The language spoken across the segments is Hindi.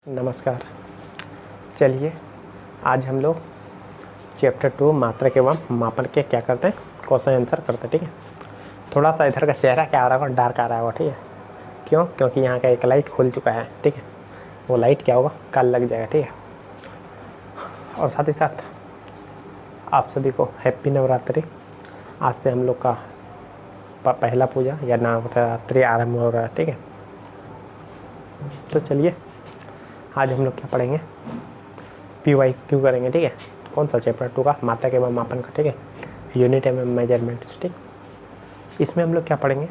नमस्कार। चलिए आज हम लोग चैप्टर 2 मात्रक एवं मापन के क्या करते हैं, क्वेश्चन आंसर करते हैं। ठीक है, थोड़ा सा इधर का चेहरा क्या आ रहा होगा, डार्क आ रहा होगा। ठीक है, क्यों? क्योंकि यहाँ का एक लाइट खुल चुका है। ठीक है, वो लाइट क्या होगा, कल लग जाएगा। ठीक है, और साथ ही साथ आप सभी को हैप्पी नवरात्रि। आज से हम लोग का पहला पूजा या नवरात्रि आरंभ हो रहा है। ठीक है, तो चलिए आज हम लोग क्या पढ़ेंगे, PYQ करेंगे। ठीक है, कौन सा चैप्टर 2 का, मात्रक एवं मापन का। ठीक है, यूनिट एवं मेजरमेंट्स। ठीक, इसमें हम लोग क्या पढ़ेंगे,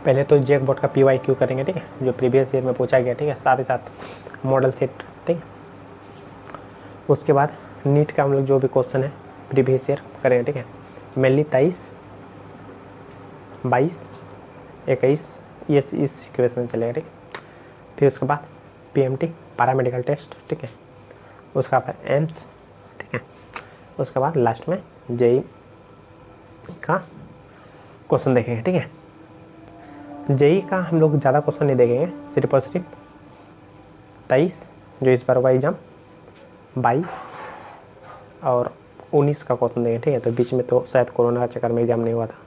पहले तो जैक बोर्ड का PYQ करेंगे। ठीक है, जो प्रीवियस ईयर में पूछा गया। ठीक है, साथ ही साथ मॉडल सेट। ठीक, उसके बाद नीट का हम लोग जो भी क्वेश्चन है प्रीवियस ईयर करेंगे। ठीक है, मेनली 23, 22, 21 ये इस क्वेश्चन चलेगा। ठीक, फिर उसके बाद PMT पैरामेडिकल टेस्ट। ठीक है, उसका बाद एम्स। ठीक है, उसके बाद लास्ट में JEE का क्वेश्चन देखेंगे। ठीक है, JEE का हम लोग ज़्यादा क्वेश्चन नहीं देखेंगे, सिर्फ और सिर्फ 23 जो इस बार हुआ एग्जाम, 22 और 19 का क्वेश्चन देंगे। ठीक है, तो बीच में तो शायद कोरोना का चक्कर में एग्जाम नहीं हुआ था,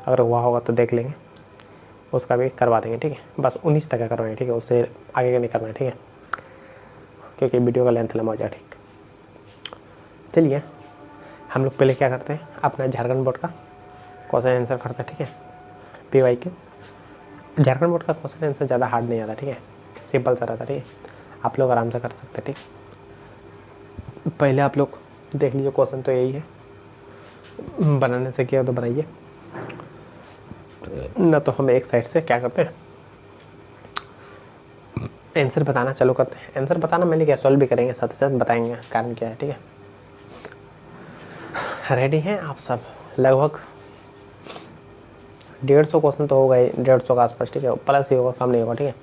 अगर हुआ होगा तो देख लेंगे, उसका भी करवा देंगे। ठीक है, बस 19 तक का करवाएंगे। ठीक है, उससे आगे का नहीं करवाएंगे। ठीक है, क्योंकि वीडियो का लेंथ लंबा हो जाए। ठीक, चलिए हम लोग पहले क्या करते हैं, अपना झारखंड बोर्ड का क्वेश्चन आंसर करते हैं। ठीक है, PYQ झारखंड बोर्ड का क्वेश्चन आंसर ज़्यादा हार्ड नहीं आता। ठीक है, सिंपल सा रहता है। ठीक है, आप लोग आराम से कर सकते हैं। ठीक, पहले आप लोग देख लीजिए, क्वेश्चन तो यही है, बनाने से किया तो बनाइए, न तो हम एक साइड से क्या करते हैं, आंसर बताना चालू करते हैं। आंसर बताना मैंने क्या, सॉल्व भी करेंगे, साथ ही साथ बताएंगे कारण क्या है। ठीक है, रेडी हैं आप सब? लगभग 150 क्वेश्चन तो होगा ही, 150 का आसपास। ठीक है, प्लस ही होगा, कम नहीं होगा। ठीक है,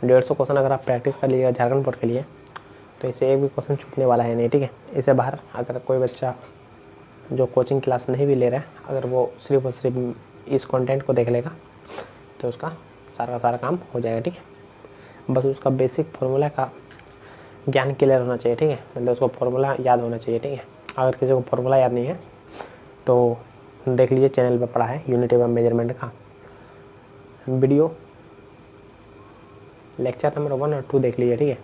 150 क्वेश्चन अगर आप प्रैक्टिस कर लीजिएगा झारखंड बोर्ड के लिए, तो इससे एक भी क्वेश्चन छूटने वाला है नहीं। ठीक है, इससे बाहर अगर कोई बच्चा जो कोचिंग क्लास नहीं भी ले रहा है, अगर वो सिर्फ और सिर्फ इस कंटेंट को देख लेगा तो उसका सारा का सारा काम हो जाएगा। ठीक है, बस उसका बेसिक फार्मूला का ज्ञान क्लियर होना चाहिए। ठीक है, मतलब उसको फार्मूला याद होना चाहिए। ठीक है, अगर किसी को फार्मूला याद नहीं है तो देख लीजिए, चैनल पर पड़ा है यूनिट एवं मेजरमेंट का वीडियो, लेक्चर नंबर 1 और 2 देख लीजिए। ठीक है,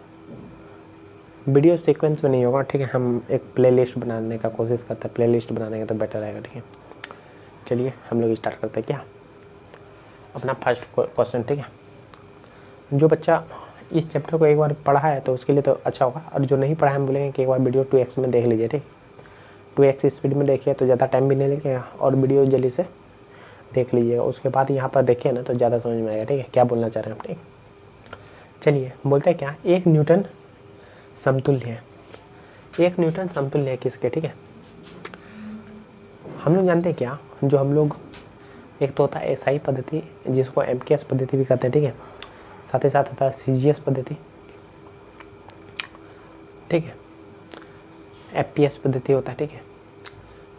वीडियो सीक्वेंस में नहीं होगा। ठीक है, हम एक प्लेलिस्ट बनाने का कोशिश करते हैं, प्लेलिस्ट बना देंगे तो बेटर रहेगा। ठीक है, चलिए हम लोग स्टार्ट करते हैं क्या, अपना फर्स्ट क्वेश्चन। ठीक है, जो बच्चा इस चैप्टर को एक बार पढ़ा है तो उसके लिए तो अच्छा होगा, और जो नहीं पढ़ा है हम बोलेंगे कि एक बार वीडियो 2x में देख लीजिए। ठीक, 2x स्पीड में देखिए तो ज़्यादा टाइम भी नहीं लगेगा, और वीडियो जल्दी से देख लीजिएगा। उसके बाद यहाँ पर देखिए ना तो ज़्यादा समझ में आएगा। ठीक है, क्या बोलना चाह रहे हैं हम। ठीक, चलिए बोलते हैं क्या, 1 न्यूटन समतुल्य है। 1 न्यूटन समतुल्य है किसके? ठीक है, हम लोग जानते हैं क्या, जो हम लोग एक तो होता है SI पद्धति, जिसको MKS पद्धति भी कहते हैं। ठीक है, साथ ही साथ होता है CGS पद्धति। ठीक है, FPS पद्धति होता है। ठीक है,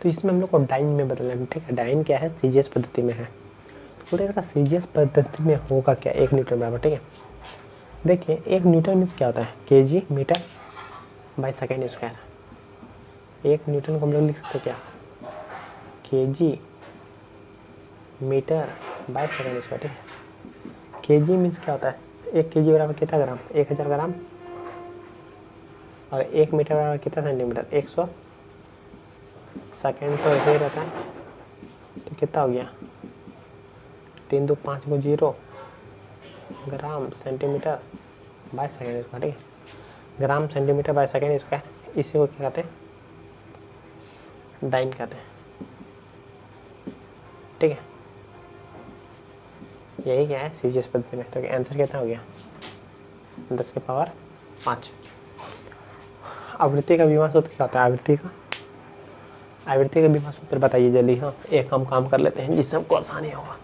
तो इसमें हम लोग को डाइन में बदलना है। ठीक है, डाइन क्या है, CGS पद्धति में है। तो बोलते CGS पद्धति में होगा क्या, 1 न्यूटन बराबर। ठीक है, देखिए 1 न्यूटन मीन्स क्या होता है, kg metre by second square. 1 newton को हम लोग लिख सकते क्या, kg metre by second square. ठीक है, kg मीन्स क्या होता है, 1 kg बराबर कितना ग्राम, 1000 ग्राम, और 1 मीटर बराबर कितना सेंटीमीटर, 100 सेकेंड तो यही रहता है। तो कितना हो गया, 3 2 5 को 0 gram centimetre by second square. ठीक है, gram centimetre by second square, इसी को क्या कहते हैं, डाइन कहते हैं। ठीक है, यही क्या है CGS पद्धति में। तो आंसर कितना हो गया, 10 की पावर 5। आवृत्ति का विमा सूत्र क्या होता है, आवृत्ति का विमा सूत्र बताइए जल्दी। हाँ, एक हम काम कर लेते हैं जिससे हमको आसानी होगा।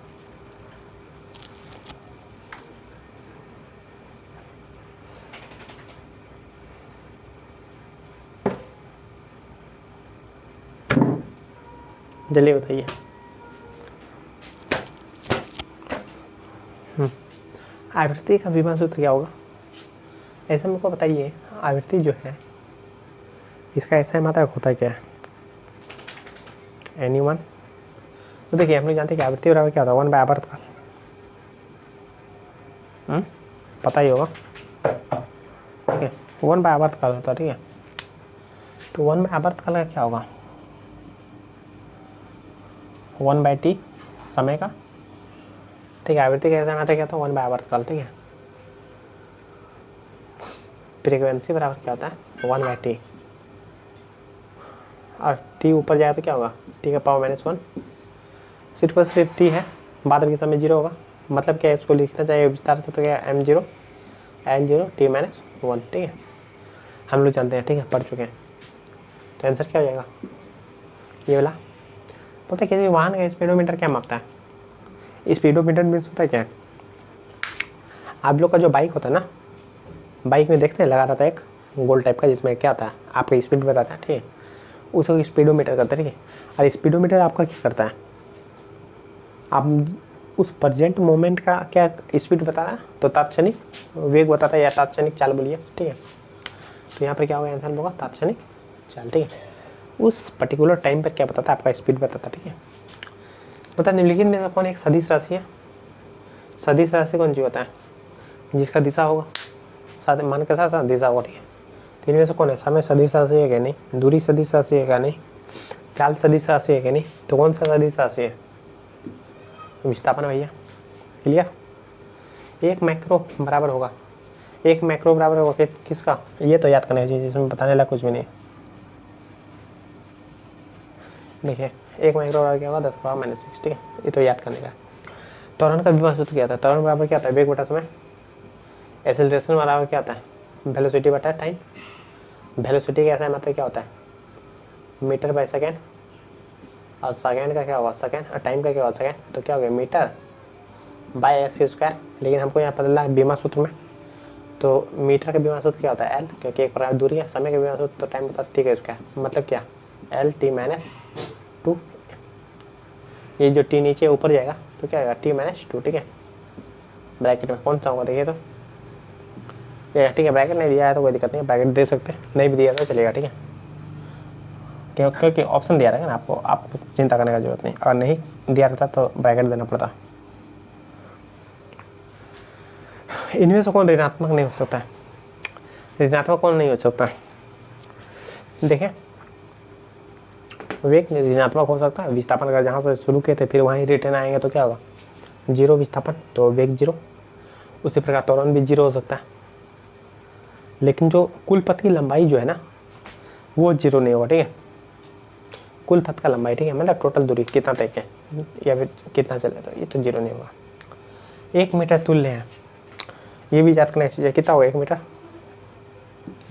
जल्दी बताइए। आवृत्ति का विभव सूत्र क्या होगा? ऐसा मेरे को बताइए, आवृत्ति जो है इसका ऐसा मात्रक होता है क्या है? Any one? तो देखिए हम लोग जानते हैं कि आवृत्ति बराबर क्या होता है? 1 बाय आवर्तकाल। पता ही होगा, ठीक है। 1 बाय आवर्तकाल होता है, ठीक है। तो 1 बाय आवर्तकाल का क्या होगा? 1 बाय टी समय का, ठीक है। आवृत्ति का ऐसा मात्रक क्या था? 1 बाय आवर्तकाल, ठीक है। फ्रीक्वेंसी बराबर क्या होता है? 1 बाय टी, और टी ऊपर जाए तो क्या होगा? टी का पावर -1। सिर्फ और सिर्फ टी है, बाद के समय 0 होगा। मतलब क्या है, इसको लिखना चाहिए विस्तार से, तो क्या m0 n0 t -1, ठीक है। हम लोग जानते हैं, ठीक है, पढ़ चुके हैं। तो आंसर क्या हो जाएगा? ये वाला। पता है किसी वाहन का स्पीडोमीटर क्या मापता है? स्पीडोमीटर मीन्स होता है क्या? आप लोग का जो बाइक होता है ना, बाइक में देखते हैं लगा रहता है एक गोल टाइप का, जिसमें क्या होता है? आपका स्पीड बताता है, ठीक है। उसको स्पीडोमीटर करता है, ठीक है। और स्पीडोमीटर आपका क्या करता है? आप उस प्रेजेंट मोमेंट का क्या स्पीड बताता है? तो तात्क्षणिक वेग बताता है, या तात्क्षणिक चाल बोलिए, ठीक है। तो यहाँ पर क्या होगा? आंसर होगा तात्क्षणिक चाल, ठीक है। उस पर्टिकुलर टाइम पर क्या बताता है? आपका स्पीड बताता है, ठीक है। बता निम्नलिखित में से कौन एक सदिश राशि है? सदिश राशि कौन सी होता है? जिसका दिशा होगा, साथ मान के साथ साथ दिशा होगा, ठीक है। तो इनमें से कौन है? समय सदिश राशि है क्या? नहीं। दूरी सदिश राशि है क्या? नहीं। चाल सदिश राशि है क्या? नहीं। तो कौन सा सदिश राशि है? विस्थापन भैया, क्लियर। 1 मैक्रो बराबर होगा, 1 मैक्रो बराबर होगा किसका? ये तो याद करना चाहिए, जिसमें बताने लगा कुछ भी नहीं। देखिए 1 माइक्रो बराबर क्या होगा? 10⁻⁻6, ठीक है। ये तो याद करने का। त्वरण का विभव सूत्र क्या था? त्वरण बराबर क्या होता है? वेग बटा समय। एक्सेलरेशन बराबर क्या होता है? वेलोसिटी बटा टाइम। वेलोसिटी का ऐसा मतलब क्या होता है? Metre by second. और सेकेंड का क्या होगा? सेकेंड। और टाइम का क्या होगा? सेकेंड। तो क्या हो गया? Metre by X square. लेकिन हमको यहाँ पता लगा बीमा सूत्र में, तो मीटर का बीमा सूत्र क्या होता है? एल, क्योंकि एक प्रकार दूरी है। समय का बीमा सूत्र तो टाइम होता है, टी का स्क्वायर। मतलब क्या? L T -2। ये जो टी नीचे ऊपर जाएगा तो क्या आएगा? टी -2, ठीक है। ब्रैकेट में कौन सा होगा? देखिए तो ठीक है। ब्रैकेट नहीं दिया है तो कोई दिक्कत नहीं है, ब्रैकेट दे सकते हैं, नहीं भी दिया तो चलेगा, ठीक है। क्योंकि ऑप्शन दिया रहेगा ना आपको चिंता करने का जरूरत नहीं। अगर नहीं दिया रहता तो ब्रैकेट देना पड़ता। इनमें से कौन ऋणात्मक नहीं हो सकता है? ऋणात्मक कौन नहीं हो सकता है? देखिए वेग ऋणात्मक हो सकता है। विस्थापन अगर जहाँ से शुरू किए थे फिर वहीं रिटर्न आएंगे तो क्या होगा? 0 विस्थापन, तो वेग 0। उसी प्रकार त्वरण भी 0 हो सकता है। लेकिन जो कुल पथ की लंबाई जो है ना, वो 0 नहीं होगा, ठीक है। कुल पथ का लंबाई, ठीक है, मतलब टोटल दूरी कितना तय है या फिर कितना चले, तो ये तो 0 नहीं होगा। 1 मीटर तुल्य है, ये भी याद करना चाहिए। कितना होगा 1 मीटर?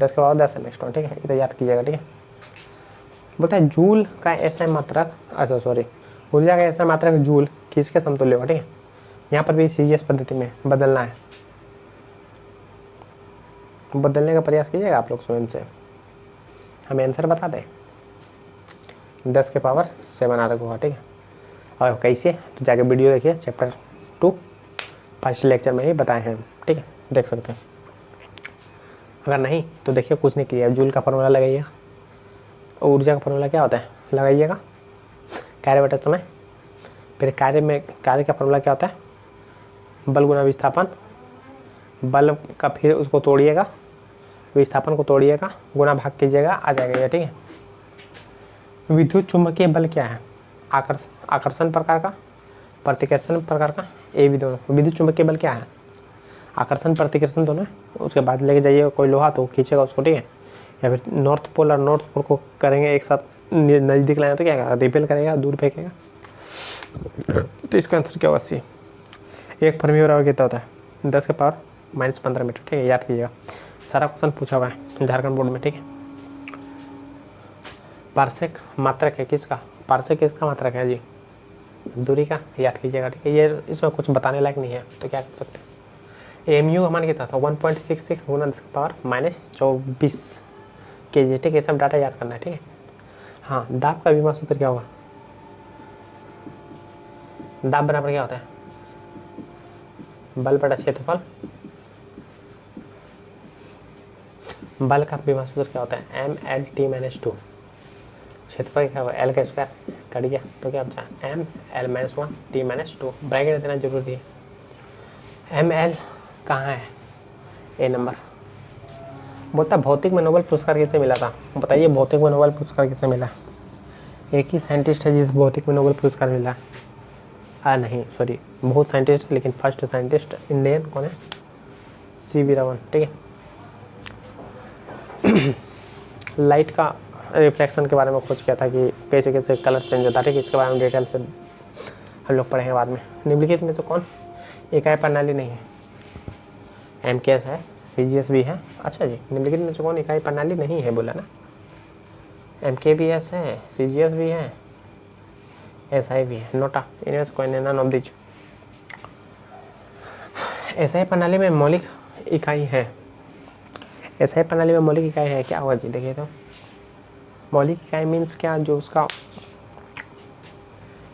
10 के पावर 10 नेक्स्ट, ठीक है। ये तो याद कीजिएगा, ठीक है। बोलता है जूल का ऐसा मात्रक, अच्छा सॉरी, ऊर्जा का ऐसा मात्रक जूल किसके समतुल्य होगा, ठीक है। यहाँ पर भी सीजीएस पद्धति में बदलना है, बदलने का प्रयास कीजिएगा आप लोग स्वयं से। हमें आंसर बता दें, 10 के पावर 7 आरक होगा, ठीक है। और कैसे तो जाके वीडियो देखिए, चैप्टर 2 फर्स्ट लेक्चर में ही बताए हैं, ठीक है, देख सकते हैं। अगर नहीं तो देखिए कुछ नहीं किया, जूल का फॉर्मूला लगाइएगा। ऊर्जा का फॉर्मूला क्या होता है? लगाइएगा, कार्य बटा समय। फिर कार्य का फॉर्मूला क्या होता है? बल गुना विस्थापन। बल का फिर उसको तोड़िएगा, विस्थापन को तोड़िएगा, गुना भाग कीजिएगा, आ जाएगा ये, ठीक है। विद्युत चुंबकीय बल क्या है? आकर्षण प्रकार का, प्रतिकर्षण प्रकार का, ये भी दोनों। विद्युत चुंबकीय बल क्या है? आकर्षण प्रतिकर्षण दोनों है। उसके बाद लेके जाइएगा कोई लोहा तो खींचेगा उसको, ठीक है। या फिर नॉर्थ पोल और नॉर्थ पोल को करेंगे एक साथ, नज़दीक लाएंगे तो क्या करेगा? रिपेल करेगा, दूर फेंकेगा। तो इसका आंसर क्या होगा? सी। 1 फर्मी बराबर कितना होता है? 10 के पावर -15 मीटर, ठीक है, याद कीजिएगा। सारा क्वेश्चन पूछा हुआ है झारखंड बोर्ड में, ठीक है। पार्सेक मात्रक है किसका? पार्सेक किसका मात्रक है जी? दूरी का, याद कीजिएगा, ठीक है। ये इसमें कुछ बताने लायक नहीं है, तो क्या कर सकते हैं। एमयू हमारे कितना था? 1.66 गुना 10 के पावर -24 kg, ठीक है। सब डाटा याद करना है, ठीक है। हाँ, दाब का विभव सूत्र क्या होगा? दाब बराबर क्या होता है? बल बटा क्षेत्रफल, बल का विभव सूत्र क्या होता है, एम एल टी माइनस 2, क्षेत्रफल क्या होगा एल का स्क्वायर, कट गया तो क्या बचा M L minus 1 T minus 2, bracket देना जरूरी है। एम एल कहाँ है, ए नंबर। बोलता भौतिक में नोबेल पुरस्कार किसे मिला था, बताइए भौतिक में नोबेल पुरस्कार किसे मिला, एक ही साइंटिस्ट है जिसे भौतिक में नोबेल पुरस्कार मिला। नहीं सॉरी, बहुत साइंटिस्ट लेकिन फर्स्ट साइंटिस्ट इंडियन कौन है, सी.वी. रमन, ठीक है। लाइट का रिफ्लेक्शन के बारे में खोज किया था कि कैसे कैसे कलर चेंज होता है, ठीक है, इसके बारे में डिटेल से हम लोग पढ़ेंगे बाद में। निम्नलिखित में से कौन इकाई प्रणाली नहीं है, एमकेएस है, सीजीएस भी है। अच्छा जी, निम्नलिखित में से कौन इकाई प्रणाली नहीं है, बोला ना, एमकेबीएस है, सीजीएस भी है, एसआई भी है, नोटा इनमें से कोई नॉन ऑफ दीजिए। एसआई प्रणाली में मौलिक इकाई है, एसआई प्रणाली में मौलिक इकाई है, क्या होगा जी, देखिए तो मौलिक इकाई मीन्स क्या, जो उसका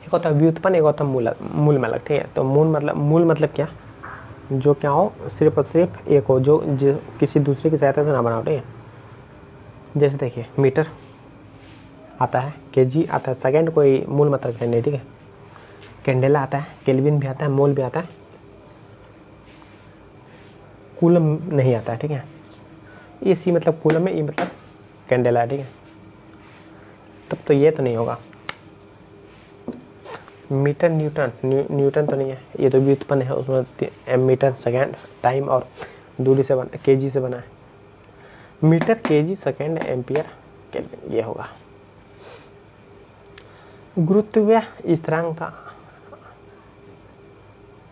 एक होता है व्युत्पन्न, एक होता है मूल मालक, ठीक है। तो मूल मतलब क्या, जो क्या हो सिर्फ और सिर्फ एक हो, जो किसी दूसरे की सहायता से ना बनाओ, ठीक है। जैसे देखिए मीटर आता है, केजी आता है, सेकंड कोई मूल मात्रक है नहीं, ठीक है। कैंडेला आता है, केल्विन भी आता है, मोल भी आता है, कूलम नहीं आता है, ठीक है। ये सी मतलब कूलम है, ये मतलब कैंडेला है, ठीक है। तब तो ये तो नहीं होगा। मीटर न्यूटन तो नहीं है, ये तो व्युत्पन्न है, उसमें मीटर सेकंड टाइम और दूरी से बना, केजी से बना है। Metre KG second ampere kelvin, ये होगा। गुरुत्वीय स्थिरांक का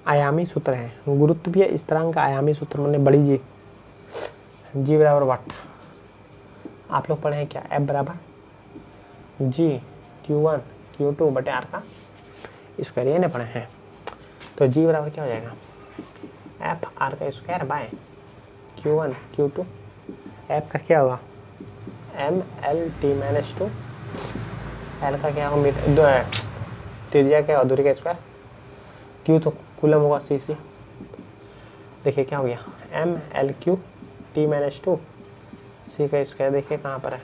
आयामी सूत्र है, गुरुत्वीय स्थिरांक का आयामी सूत्र मैंने बड़ी जी बराबर वाट, आप लोग पढ़े हैं क्या, एफ बराबर जी Q1 Q2 बटे आर का स्क्वायर, ये नहीं पढ़े हैं। तो जी बराबर क्या हो जाएगा, एफ आर का square by Q1 Q2, F का क्या होगा M L T minus 2, L का क्या होगा मीटर, त्रिज्या क्या दूरी का स्क्वायर, क्यू तो कूलम होगा, सी देखिए क्या हो गया M L Q T minus 2, C का स्क्वायर देखिए कहाँ पर है,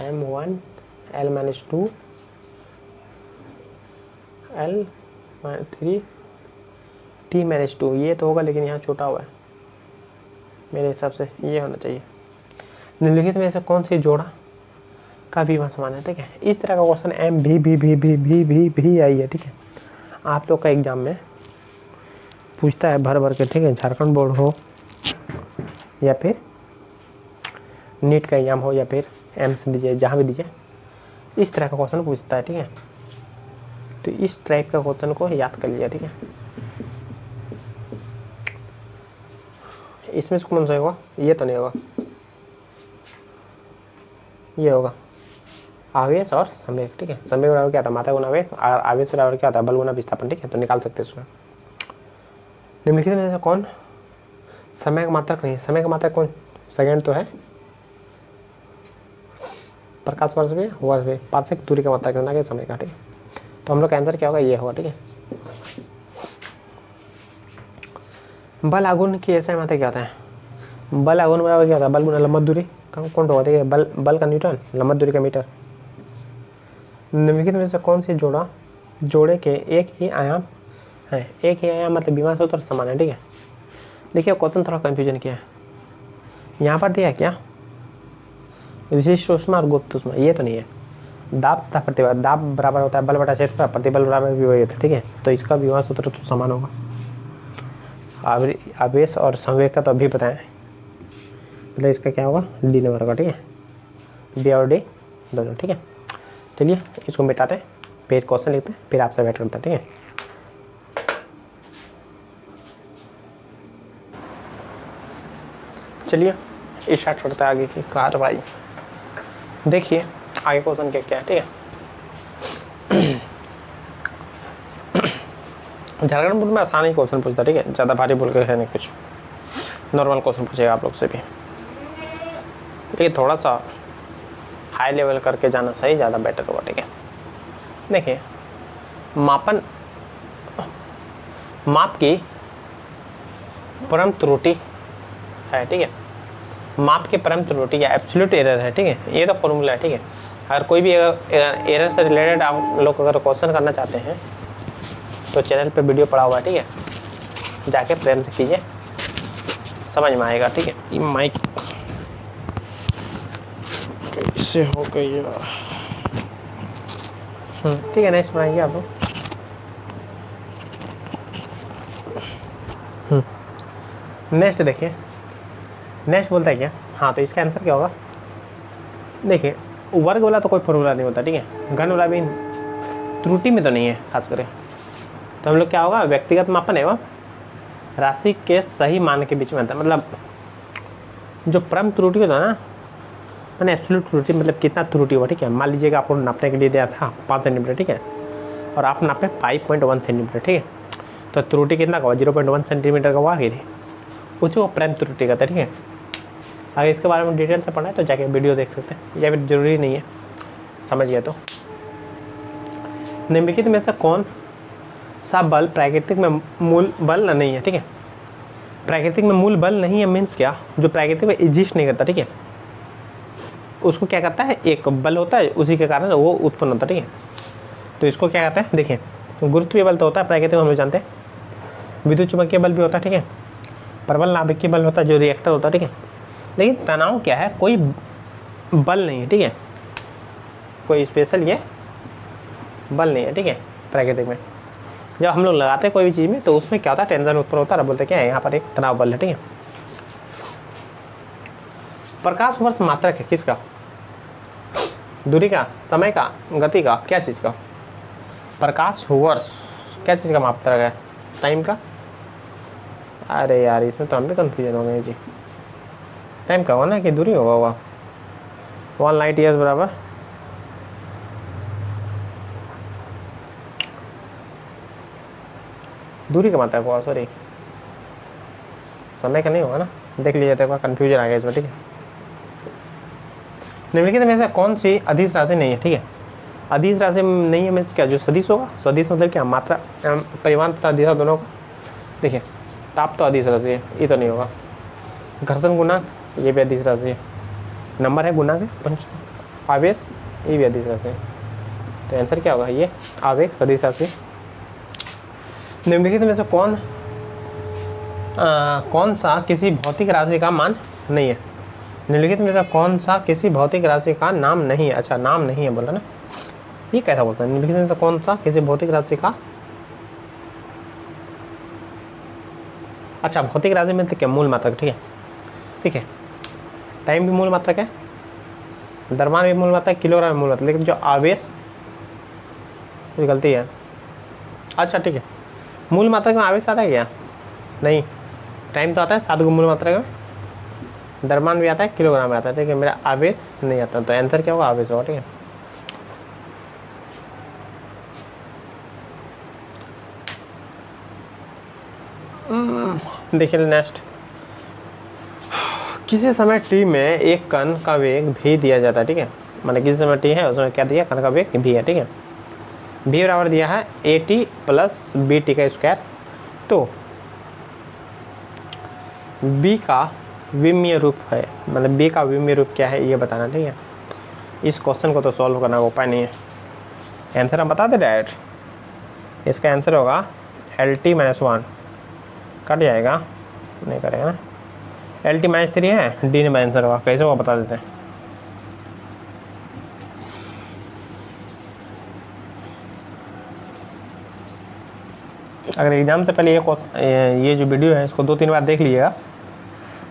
m1 l minus 2 l 3 t minus 2, ये तो होगा लेकिन यहाँ छोटा हुआ है, मेरे हिसाब से ये होना चाहिए। निम्नलिखित में से कौन सी जोड़ा का भी वहाँ समान है, ठीक है। इस तरह का क्वेश्चन एम भी आई है, ठीक है। आप लोग का एग्जाम में पूछता है भर के, ठीक है, झारखंड बोर्ड हो या फिर नीट का एग्जाम हो या फिर एम्स दीजिए, जहाँ भी दीजिए, इस तरह का क्वेश्चन पूछता है, ठीक है। तो इस टाइप का क्वेश्चन को याद कर लीजिए, ठीक है। इसमें से कौन सा होगा, ये तो नहीं होगा, ये होगा आवेश और संवेग, ठीक है। संवेग बराबर क्या था, मात्रा गुना वेग, और आवेश बराबर क्या होता है, बल गुना विस्थापन, ठीक है। तो निकाल सकते हैं इसमें। निम्नलिखित में से कौन समय का मात्रक नहीं है, समय का मात्रक कौन, सेकंड तो है, प्रकाश वर्ष भी पार्शिक दूरी का मात्रक ना कि समय का, ठीक है। तो हम लोग का आंसर क्या होगा, ये होगा, ठीक है। बल आघूर्ण की ऐसा मात्रक क्या होता है, बल आघूर्ण बराबर क्या होता है, बल गुना लंबवत दूरी, कौन होगा, ठीक है। बल का न्यूटन, लंबवत दूरी का मीटर। निम्नलिखित में से कौन सी जोड़े के एक ही आयाम है, एक ही आयाम मतलब विमा सूत्र समान है, ठीक है। देखिए क्वेश्चन थोड़ा कंफ्यूजन किया है, यहाँ पर दिया क्या विशिष्ट ऊष्मा और गुप्त ऊष्मा, ये तो नहीं है। दाब तथा प्रतिबल, दाब बराबर होता है बल बटा क्षेत्रफल, प्रतिबल बराबर भी वही होता है, ठीक है। तो इसका विमा सूत्र तो समान होगा। आवेश और संवेग का तो अभी बताएं, मतलब इसका क्या होगा, डी नंबर होगा, ठीक है। बी और डी दोनों, ठीक है। चलिए इसको मिटाते हैं, फिर क्वेश्चन लिखते हैं, फिर आपसे बैठ करते हैं, ठीक है। चलिए स्टार्ट करते हैं आगे की कार्रवाई। देखिए आगे क्वेश्चन क्या है, ठीक है। झारखंड बोर्ड में आसान ही क्वेश्चन पूछता है, ठीक है, ज़्यादा भारी बोल के है नहीं, कुछ नॉर्मल क्वेश्चन पूछेगा आप लोग से भी, लेकिन थोड़ा सा हाई लेवल करके जाना सही, ज़्यादा बेटर होगा, ठीक है। देखिए माप की परम त्रुटि है, ठीक है, माप की परम त्रुटि या एब्सोल्यूट एरर है, ठीक है, ये तो फॉर्मूला है, ठीक है। अगर कोई भी एरर से रिलेटेड आप लोग अगर क्वेश्चन करना चाहते हैं तो चैनल पे वीडियो पड़ा हुआ है, ठीक है, जाके प्रेम से कीजिए, समझ में आएगा, ठीक है। माइक कैसे हो गई यार, ठीक है, नेक्स्ट बनाएंगे आप लोग। नेक्स्ट देखिए, नेक्स्ट बोलता है क्या, हाँ तो इसका आंसर क्या होगा, देखिए वर्ग वाला तो कोई फॉर्मूला नहीं होता, ठीक है, घन वाला भी त्रुटि में तो नहीं है खास करके, तो हम लोग क्या होगा, व्यक्तिगत मापन एवं राशि के सही मान के बीच में अंतर, मतलब जो परम त्रुटि होता है ना, मैंने एब्सोल्यूट त्रुटि मतलब कितना त्रुटि हुआ, ठीक है। मान लीजिएगा आपको नापने के लिए दिया था 5 सेंटीमीटर, ठीक है, और आप नापे 5.1 सेंटीमीटर, ठीक है, तो त्रुटि कितना का हुआ, 0.1 सेंटीमीटर का हुआ, उसको परम त्रुटि का था, ठीक है। अगर इसके बारे में डिटेल से पढ़ना है तो जाके वीडियो देख सकते हैं, या फिर जरूरी नहीं है, समझ गए तो। निम्नलिखित में से कौन सा बल प्राकृतिक में मूल बल नहीं है, ठीक है। प्राकृतिक में मूल बल नहीं है मीन्स क्या, जो प्राकृतिक में एग्जिस्ट नहीं करता, ठीक है, उसको क्या करता है, एक बल होता है, उसी के कारण वो उत्पन्न होता है, ठीक है। तो इसको क्या कहते हैं, देखिए गुरुत्वीय बल तो होता है प्राकृतिक में, हम लोग जानते हैं, विद्युत चुंबकीय बल भी होता है, ठीक है, प्रबल नाभिकीय बल होता है जो रिएक्टर होता है, ठीक है। लेकिन तनाव क्या है, कोई बल नहीं है, ठीक है, कोई स्पेशल ये बल नहीं है, ठीक है, प्राकृतिक में। जब हम लोग लगाते हैं कोई भी चीज़ में तो उसमें क्या होता है, टेंशन उत्पन्न होता है, बोलते क्या है, यहाँ पर एक तनाव बल है, ठीक है। प्रकाश वर्ष मात्रक है किसका, दूरी का, समय का, गति का, क्या चीज़ का, प्रकाश वर्ष क्या चीज़ का मात्रक है, टाइम का। अरे यार इसमें तो हम भी कन्फ्यूजन हो गए जी, टाइम का होगा ना कि दूरी होगा, 1 लाइट ईयर्स बराबर दूरी का मात्रक होगा, सॉरी समय का नहीं होगा ना, देख लीजिए, देखो कन्फ्यूजन आ गया इसमें, ठीक है। निम्नलिखित में से कौन सी अदिश राशि नहीं है, ठीक है, अदिश राशि नहीं है मीन्स क्या, जो सदिश होगा, सदिश मतलब क्या, मात्रा परिमाण तथा दिशा दोनों को, देखिए ताप तो अदिश राशि है, ये तो नहीं होगा। घर्षण गुणांक ये भी अदिश राशि है, नंबर है गुणांक है, पंच आवेश ये भी अदिश राशि है, तो आंसर क्या होगा, ये आवेश सदिश राशि। निम्नलिखित में से कौन सा किसी भौतिक राशि का मान नहीं है, निम्नलिखित में से कौन सा किसी भौतिक राशि का नाम नहीं है, अच्छा नाम नहीं है बोला ना, ये कैसा बोलता है, निम्नलिखित में से कौन सा किसी भौतिक राशि का, अच्छा भौतिक राशि में तो क्या मूल मात्रक, ठीक है, ठीक है, टाइम भी मूल मात्रक है, द्रव्यमान भी मूल मात्रक, किलोग्राम भी मूल मात्रक, लेकिन जो आवेश गलती है, अच्छा ठीक है, मूल मात्रक में आवेश आता है क्या, नहीं, टाइम तो आता है 7 मूल मात्रक में, द्रव्यमान भी आता है, किलोग्राम में आता है, ठीक है, मेरा आवेश नहीं आता, तो आंसर क्या होगा, आवेश होगा, ठीक है। देखिए नेक्स्ट, किसी समय टी में एक कण का वेग भी दिया जाता है, ठीक है, मतलब किसी समय टी है उसमें क्या दिया, कण का वेग भी है, ठीक है, भी बराबर दिया है AT प्लस BT का स्क्वायर, तो B का विमीय रूप है, मतलब B का विमीय रूप क्या है ये बताना, ठीक है। इस क्वेश्चन को तो सॉल्व करना उपाय नहीं है, आंसर हम बता दें डायरेक्ट, इसका आंसर होगा LT-1 कट जाएगा, नहीं करेगा ना, LT-3 है, D में आंसर होगा, कैसे होगा बता देते हैं। अगर एग्जाम से पहले ये जो वीडियो है इसको 2-3 बार देख लीजिएगा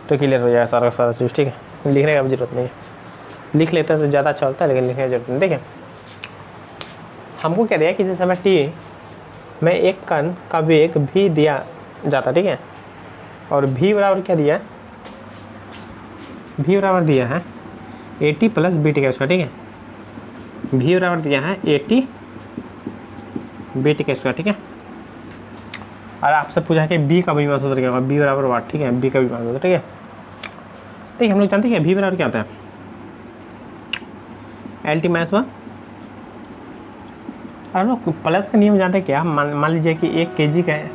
तो क्लियर हो जाएगा सारा चीज़, ठीक है, लिखने का भी जरूरत नहीं है, लिख लेते हैं तो ज़्यादा अच्छा होता है, लेकिन लिखने की जरूरत नहीं। देखिए हमको क्या दिया, किसी समय टी में एक कण का वेग भी दिया जाता, ठीक है, और भी बराबर क्या दिया, भी बराबर दिया है AT प्लस BT का स्क्वायर, ठीक है, भी बराबर दिया है AT BT का स्क्वायर, ठीक है। और आपसे पूछा कि B का विभव सूत्र क्या होगा, B बराबर वाट, ठीक है, B का विभव सूत्र, ठीक है। देखिए हम लोग जानते हैं V बराबर क्या होता है, LT-1 हम लोग प्लस का नियम जानते हैं क्या, मान लीजिए कि 1 kg का है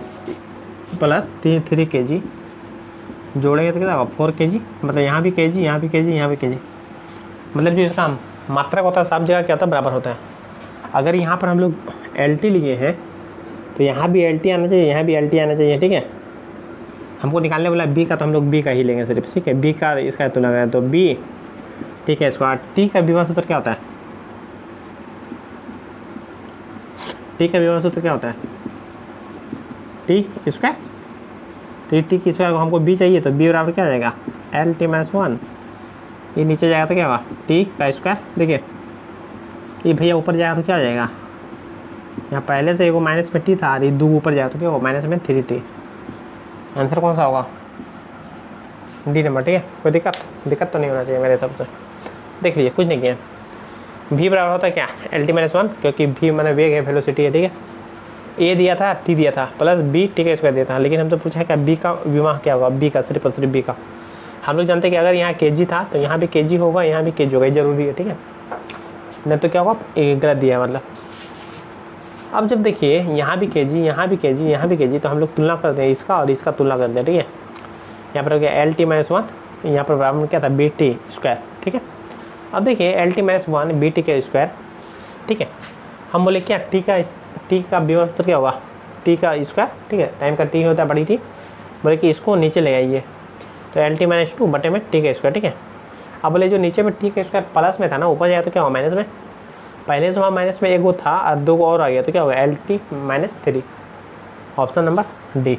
प्लस 3 kg जोड़ेंगे तो क्या होगा 4 kg, मतलब यहाँ भी kg, यहाँ भी kg, यहाँ भी kg, मतलब जो इसका मात्रक होता है सब जगह क्या होता है बराबर होता है। अगर यहाँ पर हम लोग LT लिए हैं तो यहाँ भी LT आना चाहिए, यहाँ भी LT आना चाहिए, ठीक है। हमको निकालने वाला B का, तो हम लोग B का ही लेंगे सिर्फ, ठीक है। B का इसका तुलना करें तो B, ठीक है। स्क्वायर T का विभव सूत्र क्या होता है, T का विभव सूत्र क्या होता है T स्क्वायर। तो T की स्क्वायर को हमको B चाहिए तो B बराबर क्या आ जाएगा LT-1, ये नीचे जाएगा तो क्या होगा T का स्क्वायर। देखिए ये भैया ऊपर जाएगा तो क्या आ जाएगा, यहाँ पहले से एगो माइनस में T था, ये 2 ऊपर जाएगा तो क्या होगा माइनस में 3T। आंसर कौन सा होगा D नंबर, ठीक है। कोई दिक्कत तो नहीं होना चाहिए मेरे हिसाब से। देख लीजिए कुछ नहीं किया। V बराबर होता है क्या LT-1, क्योंकि V मैंने वेग है, वेलोसिटी है, ठीक है। A दिया था, T दिया था, प्लस B T का स्क्वायर दिया था, लेकिन हम तो पूछा है क्या B का विमा क्या होगा, B का सिर्फ और सिर्फ B का। हम लोग जानते हैं कि अगर यहाँ kg था तो यहाँ भी kg होगा, यहाँ भी kg होगा, ये जरूरी है, ठीक है। नहीं तो क्या होगा गलत दिया है मतलब। अब जब देखिए यहाँ भी kg, यहाँ भी kg, यहाँ भी kg, तो हम लोग तुलना करते हैं इसका और इसका तुलना करते हैं, ठीक है। यहाँ पर हो गया LT-1, यहाँ पर बराबर में क्या था BT स्क्वायर, ठीक है। अब देखिए LT-1 BT का स्क्वायर, ठीक है। हम बोले क्या T का विभव सूत्र क्या होगा T का स्क्वायर, ठीक है। टाइम का T होता है बड़ी T, बोले कि इसको नीचे ले आइए तो LT-2 बटे में T का स्क्वायर, ठीक है। अब बोले जो नीचे में T का स्क्वायर प्लस में था ना, ऊपर जाए तो क्या होगा माइनस में। पहले से वहाँ माइनस में 1 वो था और 2 और आ गया तो क्या होगा LT-3। Option number D।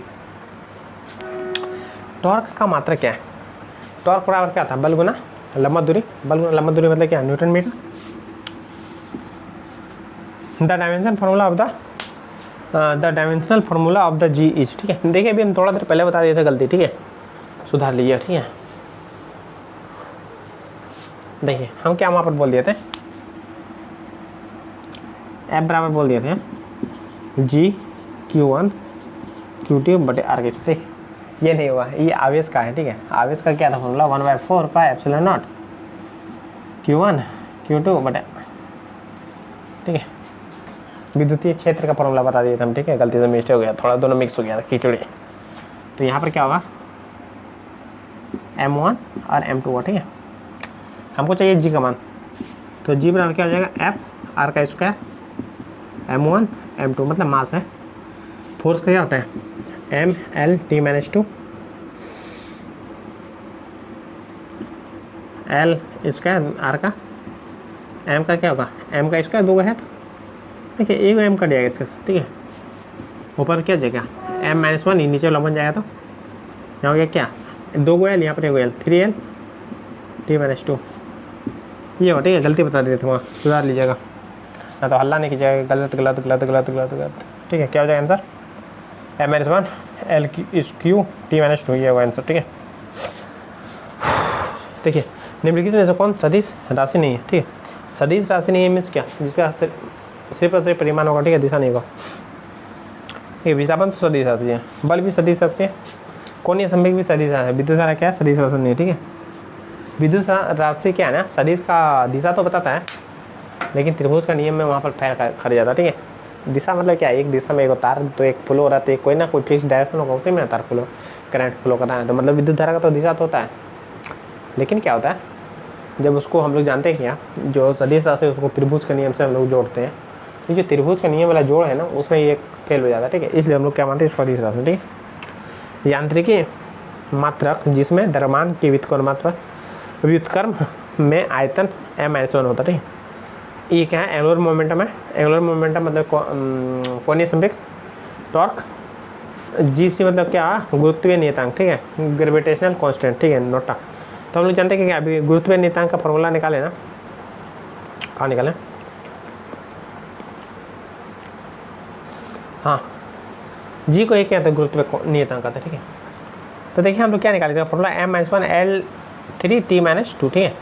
Torque का मात्रा क्या है, टॉर्क बराबर क्या था बल गुना लंबा दूरी, बल गुना लंबा दूरी मतलब क्या newton metre. The dimensional formula of the G is, ठीक है। देखिए अभी हम थोड़ा देर पहले बता दिए थे गलती, ठीक है, सुधार लीजिए, ठीक है। देखिए हम क्या वहाँ पर बोल दिए थे, F बराबर बोल दिए थे G/Q1 Q2 बटे R के, ठीक। ये नहीं हुआ, ये आवेश का है, ठीक है। आवेश का क्या था formula 1/4 pi epsilon not Q1 Q2 बटे, ठीक है। विद्युतीय क्षेत्र का फॉर्मूला बता दिए थे हम, ठीक है। गलती से मिस्टेक हो गया, थोड़ा दोनों मिक्स हो गया था खिचड़ी। तो यहाँ पर क्या होगा M1 और M2 हो, ठीक है। हमको चाहिए G का मान, तो G बराबर क्या हो जाएगा F R का स्क्वायर M1 M2 मतलब मास है। फोर्स का क्या होता है MLT-2 L स्क्वायर R का, M का क्या होगा M का स्क्वायर 2 का है, तो देखिए एक M कट जाएगा इसके साथ, ठीक है। ऊपर क्या जाएगा M-1, नीचे वाला बन जाएगा तो यहाँ हो गया क्या 2 L, यहाँ पर 1 L 3L T-2 ये हो, ठीक है। गलती बता देते थे वहाँ, सुधार लीजिएगा ना तो हल्ला नहीं कीजिएगा, गलत गलत गलत गलत गलत गलत, ठीक है। क्या हो जाएगा आंसर M-1 L3 T-2 ये होगा आंसर, ठीक है। देखिए निम्नलिखित में से कौन सदिश राशि नहीं है, ठीक है। सदिश राशि नहीं है मीन्स क्या, जिसका सिर्फ और सिर्फ परिमाण होगा, ठीक है, दिशा नहीं होगा, ठीक है। विस्थापन तो सदिश राशि है, बल भी सदिश राशि है, कोणीय संवेग भी सदिश राशि है, विद्युत धारा क्या है सदिश राशि नहीं है, ठीक है। विद्युत राशि क्या है ना, सदिश का दिशा तो बताता है, लेकिन त्रिभुज का नियम में वहाँ पर फैल खड़ जाता है, ठीक है। दिशा मतलब क्या, एक दिशा में एक तार तो एक फ्लो हो रहा है, तो कोई ना कोई फिक्स डायरेक्शन होगा, उसी में तार फ्लो करंट फ्लो करना है, तो मतलब विद्युत धारा का तो दिशा तो होता है। लेकिन क्या होता है जब उसको हम लोग जानते हैं क्या, जो सदिश राशि उसको त्रिभुज के नियम से हम लोग जोड़ते हैं, तो जो त्रिभुज का नियम वाला जोड़ है ना उसमें ये फेल हो जाता है, ठीक है। इसलिए हम लोग क्या मानते हैं सदिश राशि, ठीक है। यांत्रिकी मात्रक जिसमें द्रव्यमान की व्युत्क्रम मात्रा व्युत्क्रम में आयतन M-1 होता है, ठीक है। ये क्या है एंगुलर मोमेंटम है, एंगुलर मोमेंटम मतलब कोणीय संवेग। टॉर्क GC मतलब क्या गुरुत्वीय नियतांक, ठीक है, ग्रेविटेशनल कांस्टेंट, ठीक है, नोटा। तो हम लोग जानते हैं कि अभी गुरुत्वीय नियतांक का फॉर्मूला निकाले ना, कहाँ निकालें, हाँ G को एक क्या था गुरुत्वीय नियतांक आता है, ठीक है। तो देखिए हम लोग क्या निकाले थे फॉर्मूला M-1 L3 T-2, ठीक है।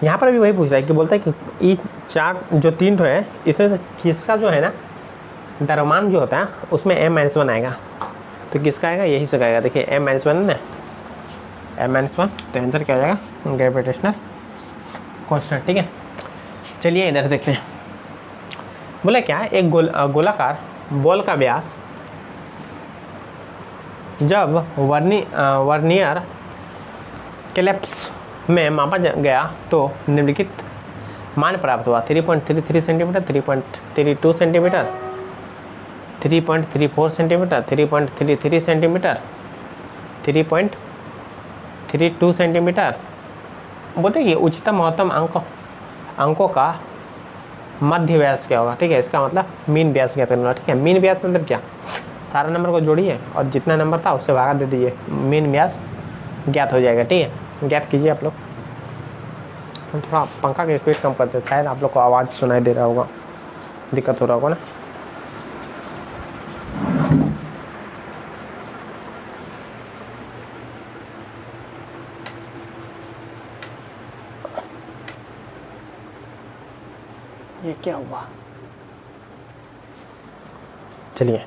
यहाँ पर भी वही पूछ रहा है कि बोलता है कि ये चार जो 3 है इसमें से किसका जो है ना द्रव्यमान जो होता है उसमें M-1 आएगा, तो किसका आएगा यही से आएगा। देखिए M-1 ना M-1, तो आंसर क्या आ जाएगा ग्रेविटेशनल कांस्टेंट, ठीक है। चलिए इधर देखते हैं बोले क्या है, एक गोलाकार बॉल का व्यास जब वर्नियर कैलिप्स में मापा गया तो निम्नलिखित मान प्राप्त हुआ। 3.33 centimetre, 3.32 centimetre, 3.34 centimetre, 3.33 centimetre, 3.32 centimetre. बोलते कि उच्चतम महत्तम अंकों का मध्य व्यास क्या होगा। ठीक है, इसका मतलब मीन व्यास क्या करना। ठीक है, मीन व्यास मतलब क्या, सारा नंबर को जोड़िए और जितना नंबर था उससे भागा दे दीजिए, मीन व्यास ज्ञात हो जाएगा। ठीक है, ज्ञात कीजिए आप लोग। हम थोड़ा पंखा की स्पीड कम करते हैं, शायद आप लोग को आवाज़ सुनाई दे रहा होगा, दिक्कत हो रहा होगा ना। ये क्या हुआ, चलिए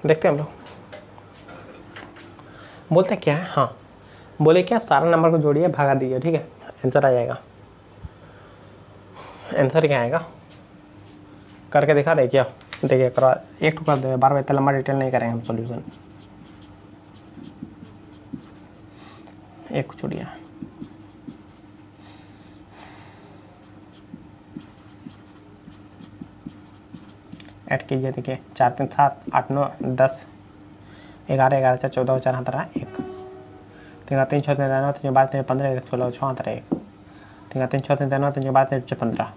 देखते हैं हम लोग। बोलते क्या है, हाँ बोले क्या, सारा नंबर को जोड़िए भागा दीजिए। ठीक है, आंसर आ जाएगा। आंसर क्या आएगा करके दिखा दे क्या। देखिए करो, एक टुकड़ा दे, बार बार इतना लंबा डिटेल नहीं करेंगे हम सॉल्यूशन। एक को जोड़िए, ऐड कीजिए। देखिए 4 3 7 8 9 10 11 11 4 14 4 हाथ रहा 1, 3 3 6 3 9 3 12 3 15 1 16 6 हाथ रहा 1, 3 3 6 3 9 3 12 3 15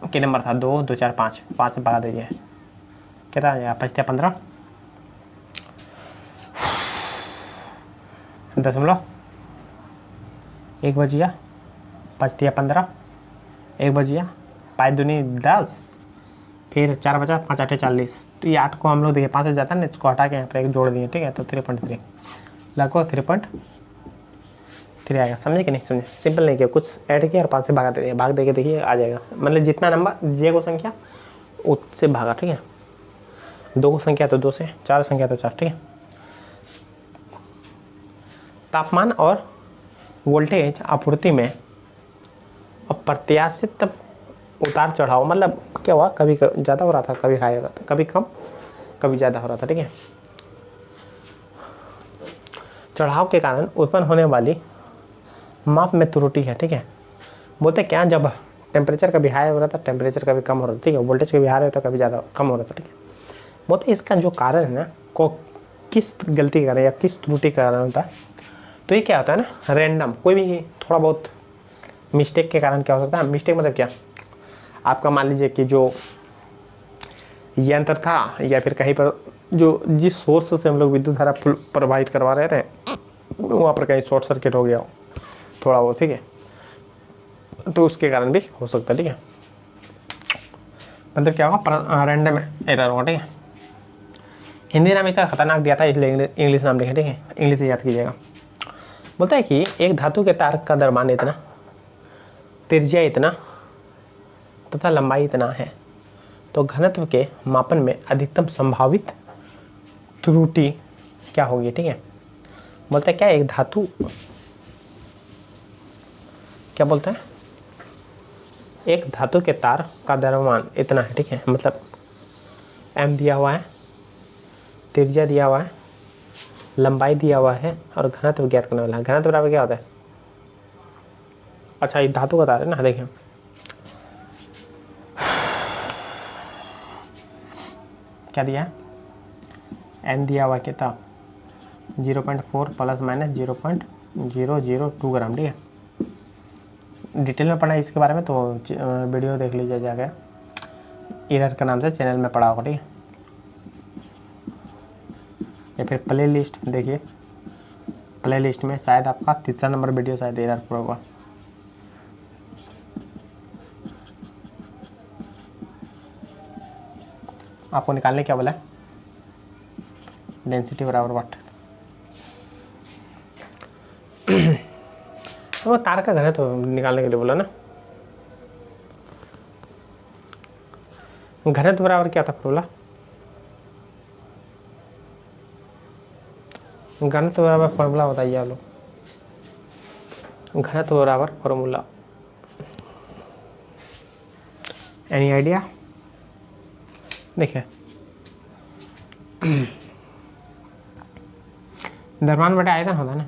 के नंबर था 2 2 4 5 5 से भगा दीजिए, कितना आ जाएगा 5 15 दशमलव 1 बजिया 5 15 1 बजिया 5 दूनी 10, फिर 4 बचा 5 8 40। तो ये 8 को हम लोग देखिए 5 से जाता है ना, इसको हटा के यहाँ पर एक जोड़ दिए। ठीक है, तो 3.3 लगभग 3.3 आएगा। समझे कि नहीं समझे, सिंपल नहीं किया, कुछ ऐड किया और 5 से भागा दे दिया, भाग दे के देखिए आ जाएगा। मतलब जितना नंबर जे को संख्या उससे भागा। ठीक है, 2 को संख्या तो 2 से, 4 संख्या तो 4। ठीक है, तापमान और वोल्टेज आपूर्ति में अप्रत्याशित उतार चढ़ाव, मतलब क्या हुआ, कभी ज़्यादा हो रहा था, कभी हाई हो रहा था, कभी कम कभी ज़्यादा हो रहा था। ठीक है, चढ़ाव के कारण उत्पन्न होने वाली माप में त्रुटि है। ठीक है, बोलते क्या, जब टेम्परेचर कभी हाई हो रहा था, टेम्परेचर कभी कम हो रहा था। ठीक है, वोल्टेज कभी हाई होता, कभी ज़्यादा कम हो रहा था। ठीक है, बोलते इसका जो कारण है ना, को किस गलती के कारण या किस त्रुटि के कारण होता है, तो ये क्या होता है ना, रैंडम कोई भी थोड़ा बहुत मिस्टेक के कारण क्या हो सकता है। मिस्टेक मतलब क्या, आपका मान लीजिए कि जो यंत्र था या फिर कहीं पर जो जिस सोर्स से हम लोग विद्युत धारा प्रवाहित करवा रहे थे वहाँ पर कहीं शॉर्ट सर्किट हो गया हो थोड़ा वो। ठीक है, तो उसके कारण भी हो सकता है। ठीक है, मतलब क्या होगा, रैंडम एरर होगा। ठीक है, हिंदी नाम इसका खतरनाक दिया था, इसलिए इंग्लिश नाम लिखे। ठीक है, इंग्लिश से याद कीजिएगा। बोलता है कि एक धातु के तार का द्रव्यमान इतना, त्रिज्या इतना तथा लंबाई इतना है, तो घनत्व के मापन में अधिकतम संभावित त्रुटि क्या होगी। ठीक है, बोलते हैं क्या, एक धातु, क्या बोलते हैं, एक धातु के तार का द्रव्यमान इतना है। ठीक है, मतलब m दिया हुआ है, त्रिज्या दिया हुआ है, लंबाई दिया हुआ है और घनत्व ज्ञात करने वाला है। घनत्व बराबर क्या होता है, अच्छा ये धातु का तार है ना, देखिए क्या दिया है, m दिया हुआ कितना 0.4 प्लस माइनस 0.002 ग्राम। ठीक है, डिटेल में पढ़ना है इसके बारे में तो वीडियो देख लीजिए जाके, एरर का नाम से चैनल में पढ़ा होगा। ठीक है, या फिर प्ले लिस्ट देखिए, प्ले लिस्ट में शायद आपका 3रा नंबर वीडियो शायद एरर पूरा होगा। आपको निकालने क्या बोला है, डेंसिटी बराबर वाट, तो वो तार का घनत्व तो निकालने के लिए बोला ना। घनत्व बराबर क्या था बोला, घनत्व बराबर फॉर्मूला बताइए आप लोग। घनत्व बराबर फॉर्मूला, एनी आइडिया? देखिए द्रव्यमान बटे आयतन होता है ना,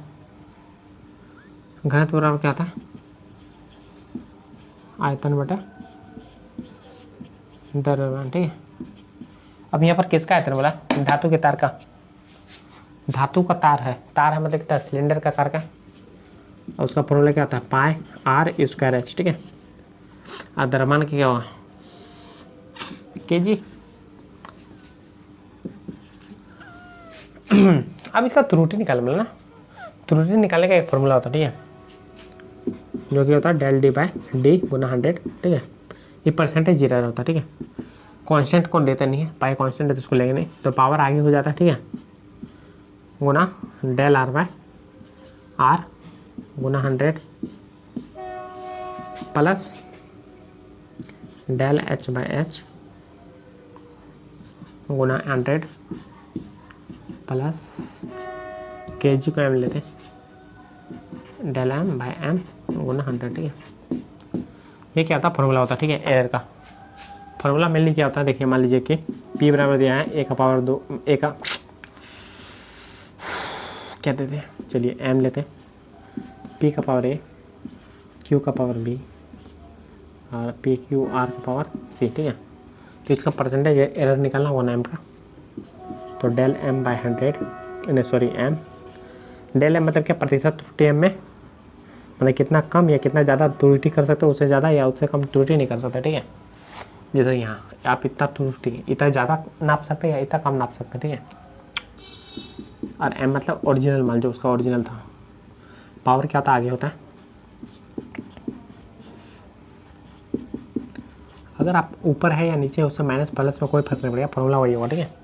घनत्व बराबर क्या होता है? आयतन बटे द्रव्यमान, ठीक है। अब यहाँ पर किसका आयतन बोला? धातु के तार का, धातु का तार है, तार है मतलब कितना? सिलेंडर का आकार का, और उसका फॉर्मूला क्या होता है? पाई आर स्क्वायर एच, ठीक है। और द्रव्यमान की क्या होगा? केजी। अब इसका त्रुटि निकाल मिला ना, त्रुटि निकालने का एक फॉर्मूला होता है, ठीक है, जो कि होता है डेल डी बाय डी गुना 100, ठीक है। ये परसेंटेज जीरा होता है, ठीक है। कांस्टेंट को देते नहीं है, पाई कांस्टेंट है तो उसको लेंगे नहीं, तो पावर आगे हो जाता है, ठीक है, गुना डेल आर बाय आर गुना 100 plus del H by H गुना 100 प्लस के जी को एम लेते हैं, डेल एम बाय एम गुना 100, ठीक है। ये क्या होता है? फॉर्मूला होता है, ठीक है, एरर का फॉर्मूला मेनली क्या होता है? देखिए मान लीजिए कि P बराबर दिया है ए का पावर 2, ए का क्या देते हैं, चलिए एम लेते हैं, P का पावर ए, Q का पावर बी और पी क्यू आर का पावर सी, ठीक है। तो इसका परसेंटेज एरर निकालना 1 एम का, तो del M by 100 sorry M, del M मतलब क्या? प्रतिशत त्रुटि एम में, मतलब कितना कम या कितना ज़्यादा त्रुटि कर सकते हो, उससे ज़्यादा या उससे कम त्रुटि नहीं कर सकते, ठीक है। जैसे यहाँ आप इतना त्रुटि इतना ज़्यादा नाप सकते हैं या इतना कम नाप सकते हैं, ठीक है। और एम मतलब ओरिजिनल माल, जो उसका ओरिजिनल था। पावर क्या होता है? आगे होता है। अगर आप ऊपर है या नीचे, उससे माइनस प्लस में कोई फर्क नहीं पड़ेगा, फॉर्मूला वही होगा, ठीक है।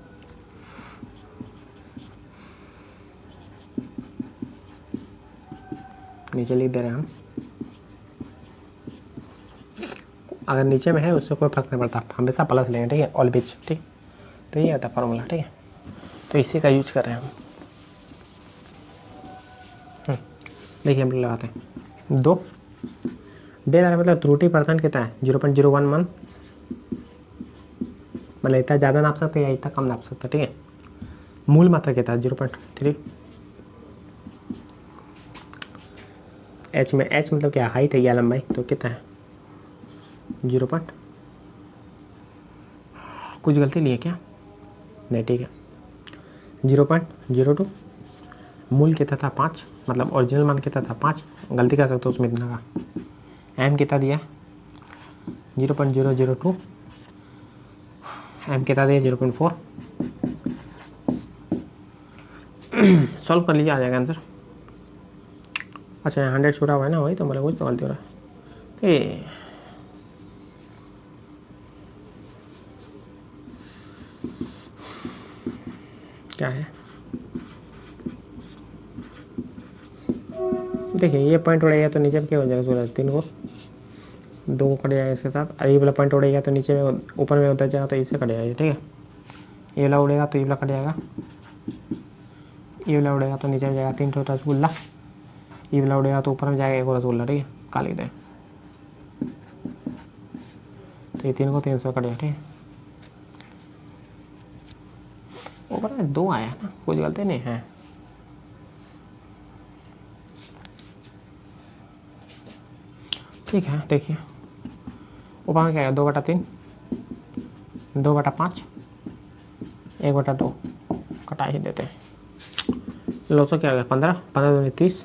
नीचे लिख दे रहे हैं हम, अगर नीचे में है उससे कोई फर्क नहीं पड़ता, हमेशा प्लस लेंगे, ठीक है, ऑलवेज, ठीक। तो ये आता है फॉर्मूला, ठीक है, तो इसी का यूज कर रहे हैं हम। देखिए हम लगाते हैं 2, डेल आर मतलब त्रुटि परसेंट कितना है? 0.011, मतलब इतना ज़्यादा नाप सकते हैं या इतना कम नाप सकते हैं, ठीक है। मूल मात्रा कितना है? 0.3। एच में, एच मतलब क्या? हाइट है या लंबाई, तो कितना है? 0. कुछ गलती नहीं है क्या? नहीं, ठीक है, 0.02। मूल कितना था? 5, मतलब ओरिजिनल मान कितना था? 5, गलती कर सकते हो उसमें इतना का। एम कितना दिया? 0.002, एम कितना दिया? 0.4। सॉल्व कर लीजिए, आ जाएगा आंसर। अच्छा 100 छूटा हुआ है ना, वही तो मतलब कुछ तो गलती हो रहा है। ये क्या है? देखिए ये पॉइंट उड़ेगा तो नीचे में क्या हो जाएगा? सूरज 3 को 2 को कट जाएगा इसके साथ, और ये वाला पॉइंट उड़ेगा तो नीचे में ऊपर में उतर जाएगा, तो इससे कट जाएगा, ठीक है। ये वाला उड़ेगा तो ये वाला कट जाएगा, ये वाला उड़ेगा तो नीचे में जाएगा 3 रसगुल्ला, ये वाला उड़ेगा तो ऊपर में जाएगा 1 रसगुल्ला, ठीक है, काली दे। तो ये 3 को 3 से कट जाएगा, ठीक है। ऊपर में 2 आया ना, कुछ गलती नहीं है। ठीक है, देखिए ऊपर में क्या है? 2/3, 2/5, 1/2 कटा ही देते हैं। लॉसो क्या हो गया? 15, 15 दूनी 30,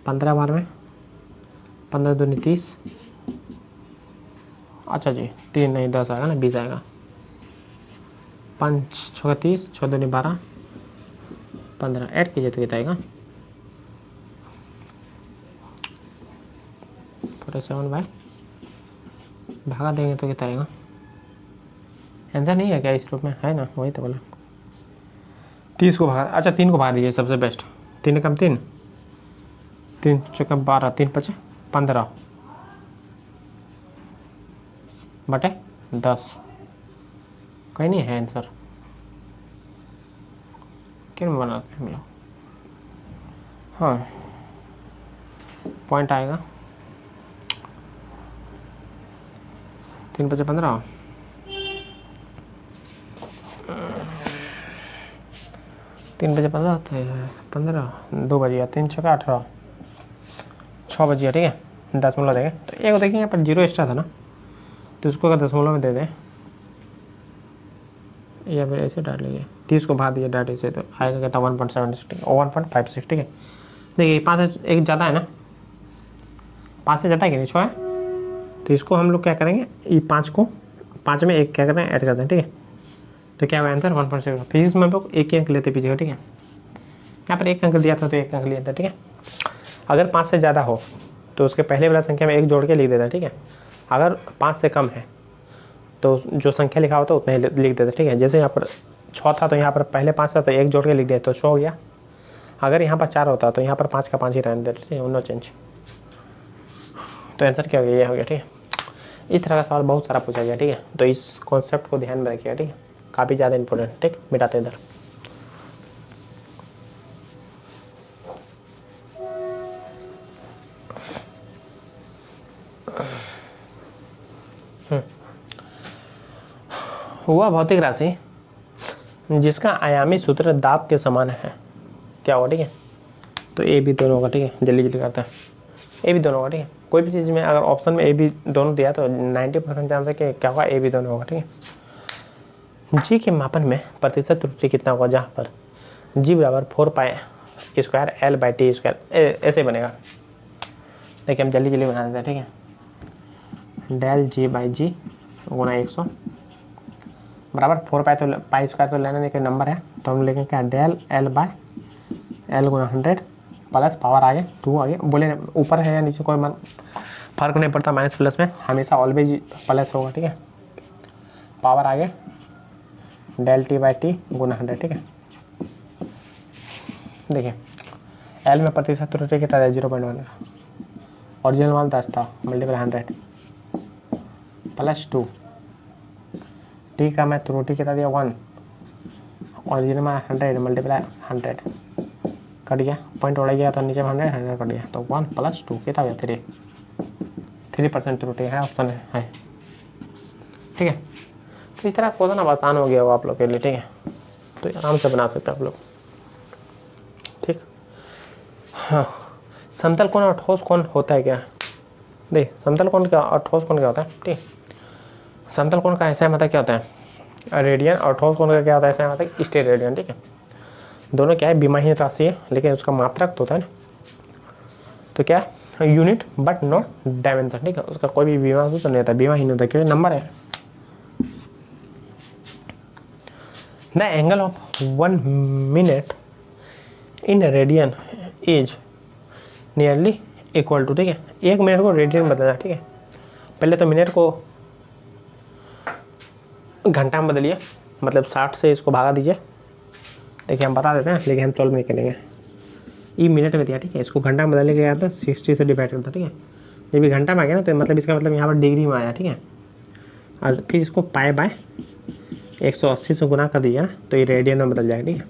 15 बार में 15 दूनी 30, अच्छा जी 3 नहीं 10 आएगा ना, 20 आएगा। 5 6 30, 6 दूनी 12, 15 ऐड कीजिए तो कितना आएगा? 47 बाय भागा देंगे तो कितना आएगा? आंसर नहीं है क्या इस रूप में? है ना, वही तो बोला। 30 को भागा, अच्छा 3 को भागा दीजिए, सबसे बेस्ट। 3 कम 3, 3 चौका 12, 3 5 15 बटे 10, कहीं नहीं है आंसर। क्यों बनाते हैं हम लोग? हाँ पॉइंट आएगा 3 बजे 15, 3 बजे 15 होते हैं 15, 2 बज गया, 3 छक्का 18, 6 बज गया, ठीक है। दशमलव देंगे तो एक देखिए यहाँ पर 0 एक्स्ट्रा था ना, तो उसको अगर दशमलव में दे दें या फिर ऐसे डाल लीजिए, 30 को भाग दीजिए डाटे से, तो आएगा कहता 1.76, ठीक है, 1.56, ठीक है। देखिए 5 से एक ज़्यादा है ना, 5 से ज़्यादा है कि नहीं, 6 है, तो इसको हम लोग क्या करेंगे, ये 5 को 5 में एक क्या करते हैं, ऐड करते हैं, ठीक है। तो क्या हुआ आंसर 1.6। फिजिक्स में हम लोग एक ही अंक लेते पीछे, ठीक है। यहाँ पर एक अंक दिया था तो एक अंक लिया था, ठीक है। अगर 5 से ज़्यादा हो तो उसके पहले वाला संख्या में एक जोड़ के लिख देता है, ठीक है। अगर 5 से कम है तो जो संख्या लिखा होता है उतना ही लिख देते, ठीक है। जैसे यहाँ पर 6 था तो यहाँ पर पहले 5 था तो एक जोड़ के लिख दिया तो 6 हो गया। अगर यहाँ पर 4 होता तो यहाँ पर 5 का 5 ही रहने देते, ठीक है, नो चेंज। तो आंसर क्या हो गया, ये हो गया, ठीक है। इस तरह का सवाल बहुत सारा पूछा गया, ठीक है। तो इस कॉन्सेप्ट को ध्यान में रखिएगा, ठीक है, काफ़ी ज़्यादा इंपॉर्टेंट, ठीक। मिटाते इधर। हुआ भौतिक राशि जिसका आयामी सूत्र दाब के समान है, क्या होगा, ठीक है। तो ए बी दोनों होगा, ठीक है। जल्दी जल्दी करते हैं, ए बी दोनों होगा, ठीक है। कोई भी चीज़ में अगर ऑप्शन में ए बी दोनों दिया तो 90% चांस है कि क्या होगा, ए बी दोनों होगा, ठीक है। जी के मापन में प्रतिशत त्रुटि कितना होगा, जहाँ पर जी बराबर 4π² L/T², ऐसे बनेगा। देखिए हम जल्दी जल्दी बना देते हैं, ठीक है। डेल G/G गुना 100 बराबर 4π, तो π² तो लेना नहीं, कोई नंबर है, तो हम लेंगे क्या, डेल L/L गुना 100 प्लस पावर आगे 2, आगे बोले ऊपर है या नीचे कोई फर्क नहीं पड़ता, माइनस प्लस में हमेशा ऑलवेज प्लस होगा, ठीक है। पावर आगे डेल T/T गुना 100, ठीक है। देखिए एल में प्रतिशत त्रुटि कितना है, 0.1 का, ओरिजिनल मान 10 था, मल्टीपल 100 प्लस 2, टी का मैं त्रुटि कितना दिया 1, ओरिजिनल में 100 मल्टीप्लाई 100 कट गया, पॉइंट उड़ा गया तो नीचे में 100 कट गया, तो 1 + 2 कितना हो गया 3% त्रुटि है, ऑप्शन है, ठीक है। तो इस तरह क्वेश्चन अब आसान हो गया हो आप लोग के लिए, ठीक है। तो आराम से बना सकते हैं आप लोग, ठीक। हाँ, समतल कोण और ठोस कोण होता है क्या, देख समतल कोण क्या और ठोस कोण क्या होता है, ठीक। समतल कोण का ऐसा मतलब क्या होता है, रेडियन, और ठोस कोण का क्या होता है, ऐसा मतलब स्टेट रेडियन, ठीक है। दोनों क्या है, विमाहीन राशि है, लेकिन उसका मात्रक तो होता है ना, तो क्या है यूनिट बट नॉट डायमेंशन, ठीक है। उसका कोई भी विमा तो नहीं होता, विमाहीन होता है, क्योंकि नंबर है। The angle of 1 minute in radian is nearly equal to, ठीक है। 1 मिनट को रेडियन में बदलना, ठीक है। पहले तो मिनट को घंटा में बदलिए, मतलब 60 से इसको भागा दीजिए। देखिए हम बता देते हैं, लेकिन हम सॉल्व नहीं करेंगे। ये मिनट में दिया, ठीक है, इसको घंटा में बदलने के बाद 60 से डिवाइड करता, ठीक है। जब ये घंटा में आ गया ना, तो मतलब इसका मतलब यहाँ पर डिग्री में आया, ठीक है। और फिर इसको π/180 से गुना कर दीजिए ना, तो ये रेडियन में बदल जाएगा, ठीक है।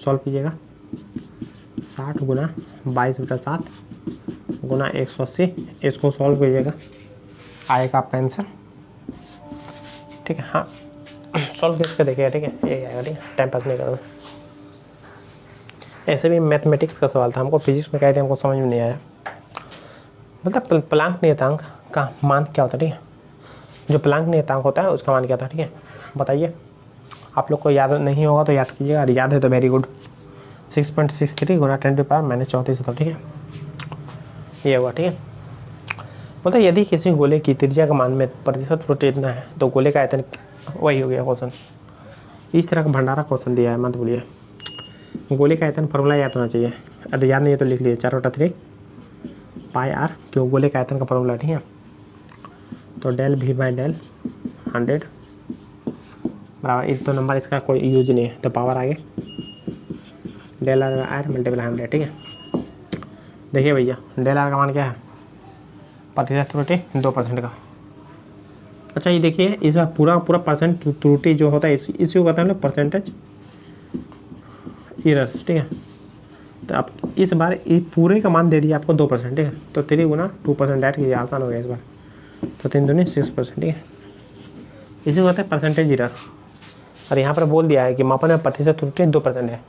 सॉल्व कीजिएगा, 60 गुना 22/7 गुना 180, इसको सॉल्व कीजिएगा, आएगा आपका आंसर, ठीक है। हाँ सॉल्व करके देखिएगा, ठीक है, ये आएगा, ठीक है। टाइम पास नहीं करोगे। ऐसे भी मैथमेटिक्स का सवाल था, हमको फिजिक्स में कहते हैं, हमको समझ में नहीं आया, मतलब प्लांक नियतांक का मान क्या होता है, ठीक है। जो प्लांक नियतांक होता है उसका मान क्या था, ठीक है, बताइए। आप लोग को याद नहीं होगा तो याद कीजिएगा, और याद है तो वेरी गुड। 6.63 गुना 10⁻⁻34 होता, ठीक है, ये हुआ, ठीक है। मतलब यदि किसी गोले की त्रिज्या का मान में प्रतिशत त्रुटि इतना है तो गोले का आयतन वही हो गया क्वेश्चन। इस तरह का भंडारा क्वेश्चन दिया है, मत भूलिए। गोले का आयतन फॉर्मूला याद होना चाहिए, अगर याद नहीं है तो लिख लीजिए 4/3 πr, क्यों गोले का आयतन का फॉर्मूला, ठीक है। तो डेल V/डेल 100 बराबर, एक तो नंबर इसका कोई यूज नहीं है, तो पावर आगे डेल R मल्टीपल 100, ठीक है। देखिए भैया डेल R का मान क्या है, प्रतिशत त्रुटि 2% का। अच्छा ये देखिए, इसका पूरा परसेंट त्रुटि जो होता है इसी को कहते हैं ना परसेंटेज एरर्स, ठीक है। तो आप इस बार ये पूरे का मान दे दिया आपको 2%, ठीक है। तो 3 गुना 2% ऐड कीजिए, आसान हो गया इस बार। तो 3 दूनी 6%, ठीक है। इसी को कहते हैं परसेंटेज एरर। और यहाँ पर बोल दिया है कि मापन में प्रतिशत त्रुटि 2% है,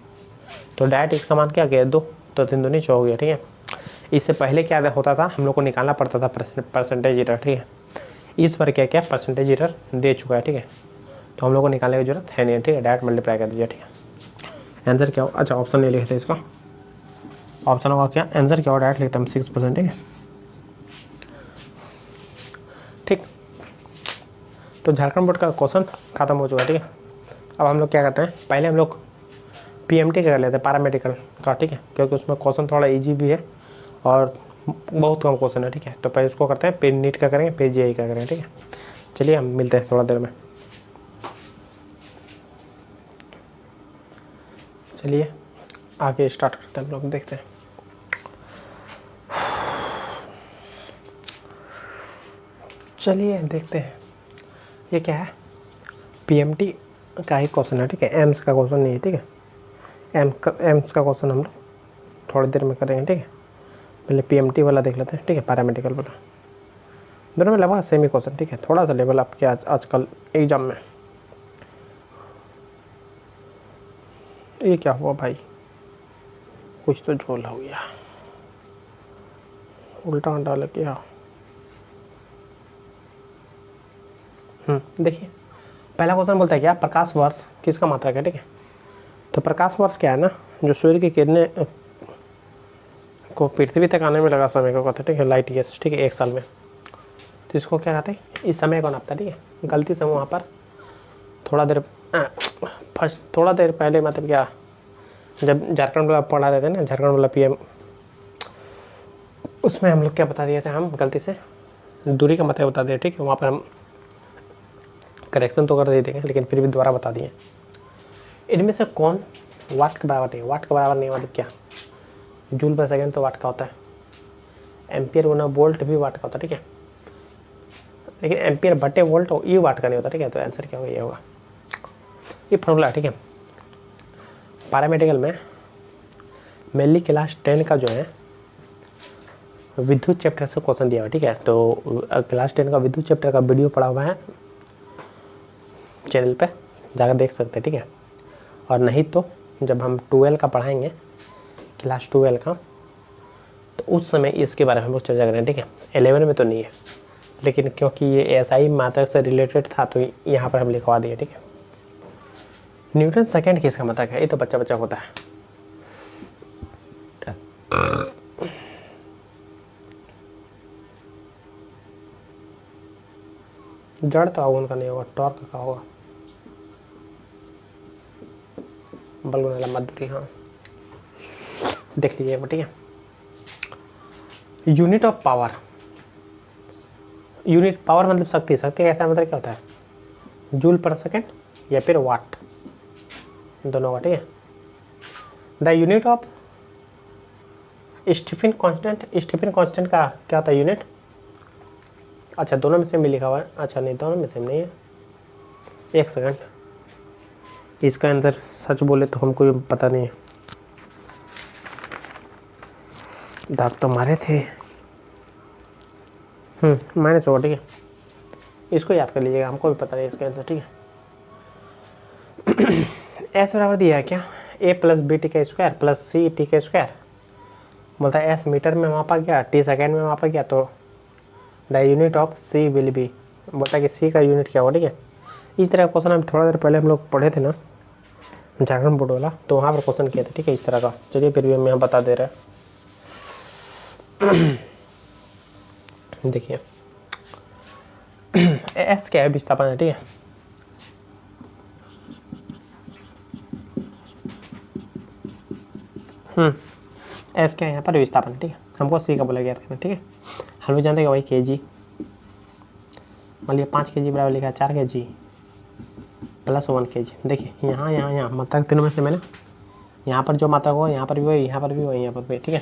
तो डायरेक्ट इसका मान क्या गया 2, तो 3 दूनी 6 हो गया, ठीक है। इससे पहले क्या होता था, हम लोग को निकालना पड़ता था परसेंटेज एरर, ठीक है। इस पर क्या क्या परसेंटेज एरर दे चुका है, ठीक है। तो हम लोग को निकालने की जरूरत है नहीं, ठीक है। डायरेक्ट मल्टीप्लाई कर दीजिए, ठीक है। आंसर क्या हो, अच्छा ऑप्शन नहीं लिखते इसका, ऑप्शन होगा क्या, आंसर क्या हो, डायरेक्ट लिखते हम 6%, ठीक है। ठीक, तो झारखंड बोर्ड का क्वेश्चन खत्म हो चुका है, ठीक है। अब हम लोग क्या करते हैं, पहले हम लोग पीएमटी कर लेते हैं पैरामेडिकल का, ठीक है, क्योंकि उसमें क्वेश्चन थोड़ा इजी भी है और बहुत कम क्वेश्चन है, ठीक है। तो पहले उसको करते हैं, फिर नीट का करेंगे, फिर जेईई का करेंगे, ठीक है। चलिए हम मिलते हैं थोड़ा देर में। चलिए आगे स्टार्ट करते हैं, हम लोग देखते हैं। चलिए देखते हैं ये क्या है, पीएमटी का ही क्वेश्चन है, ठीक है। एम्स का क्वेश्चन नहीं है, ठीक है। एम्स का क्वेश्चन हम लोग थोड़ी देर में करेंगे, ठीक है। पहले पीएमटी वाला देख लेते हैं, ठीक है, पैरामेडिकल वाला। दोनों में लगभग सेम ही क्वेश्चन, ठीक है। थोड़ा सा लेवल आपके आजकल एग्जाम में। ये क्या हुआ भाई, कुछ तो झोल हो गया, उल्टा डाल क्या। देखिए पहला क्वेश्चन बोलता है क्या, प्रकाश वर्ष किसका मात्रक है, ठीक है। तो प्रकाश वर्ष क्या है ना, जो सूर्य की किरणें को पृथ्वी तक आने में लगा समय को कहते हैं, ठीक है, लाइट ईयर्स, ठीक है, 1 साल में। तो इसको क्या कहते हैं, इस समय को नापता है, ठीक है। गलती से वहाँ पर थोड़ा देर पहले मतलब क्या, जब झारखंड वाला पढ़ा रहे थे ना, झारखंड वाला पीएम, उसमें हम लोग क्या बता दिए थे, हम गलती से दूरी का मतलब बता दिए, ठीक है। वहाँ पर हम करेक्शन तो कर दे देंगे, लेकिन फिर भी दोबारा बता दिए। इनमें से कौन वाट के बराबर नहीं है, वाट के बराबर नहीं मतलब क्या, जूल पर सेकेंड तो वाट का होता है, एम्पियर गुना वोल्ट भी वाट का होता है, ठीक है। लेकिन एम्पियर बटे वोल्ट ये वाट का नहीं होता, ठीक है। तो आंसर क्या होगा, ये होगा, ये फॉर्मूला है, ठीक है। पैरामेडिकल में मेनली क्लास 10 का जो है विद्युत चैप्टर से क्वेश्चन दिया हुआ, ठीक है। तो क्लास 10 का विद्युत चैप्टर का वीडियो पड़ा हुआ है चैनल पे, जाकर देख सकते हैं, ठीक है। और नहीं तो जब हम 12 का पढ़ाएंगे, क्लास 12 का, तो उस समय इसके बारे में हम लोग चर्चा करें, ठीक है। 11 में तो नहीं है, लेकिन क्योंकि ये एसआई मात्रक से रिलेटेड था तो यहाँ पर हम लिखवा दिए, ठीक है। न्यूटन सेकंड किसका मात्रक है, ये तो बच्चा बच्चा होता है। जड़ तो आगुन का नहीं होगा, टॉर्क का होगा, बल गुना लंबा दूरी, हाँ देख लीजिए, ठीक है। Unit of power, unit power मतलब शक्ति, शक्ति का मतलब क्या होता है, जूल पर सेकेंड या फिर वाट, दोनों का, ठीक है। The unit of Stefan constant, Stefan constant का क्या होता है यूनिट, अच्छा दोनों में सेम भी लिखा हुआ है, अच्छा नहीं दोनों में सेम नहीं है, एक सेकंड, इसका आंसर सच बोले तो हमको पता नहीं है, दाग तो मारे थे, माइनस होगा, ठीक है। इसको याद कर लीजिएगा, हमको भी पता नहीं इसका आंसर, ठीक है। एस बराबर दिया है क्या, a प्लस बी टी का स्क्वायर प्लस सी टी का स्क्वायर, बोलता है एस मीटर में मापा गया, टी सेकेंड में मापा गया, तो the unit of C will be, बोलता है कि सी का यूनिट क्या होगा, ठीक है। इस तरह का क्वेश्चन हम थोड़ा देर पहले हम लोग पढ़े थे ना झारखंड बोर्ड वाला, तो वहाँ पर क्वेश्चन किया था, ठीक है, इस तरह का। चलिए फिर भी हम यहाँ बता दे रहे हैं, देखिए एस क्या है, विस्थापन है, ठीक है। एस क्या है यहाँ पर, विस्थापन, ठीक है। हमको सी का बोला गया था, ठीक है। हम लोग जानते हैं कि भाई केजी, मान लिया 5 kg बराबर लिखा है 4 kg प्लस 1 kg। देखिए यहाँ मात्रक तीनों में से मैंने यहाँ पर जो मात्रक हो, यहाँ पर भी वही, यहाँ पर भी वही, यहाँ पर भी, ठीक है।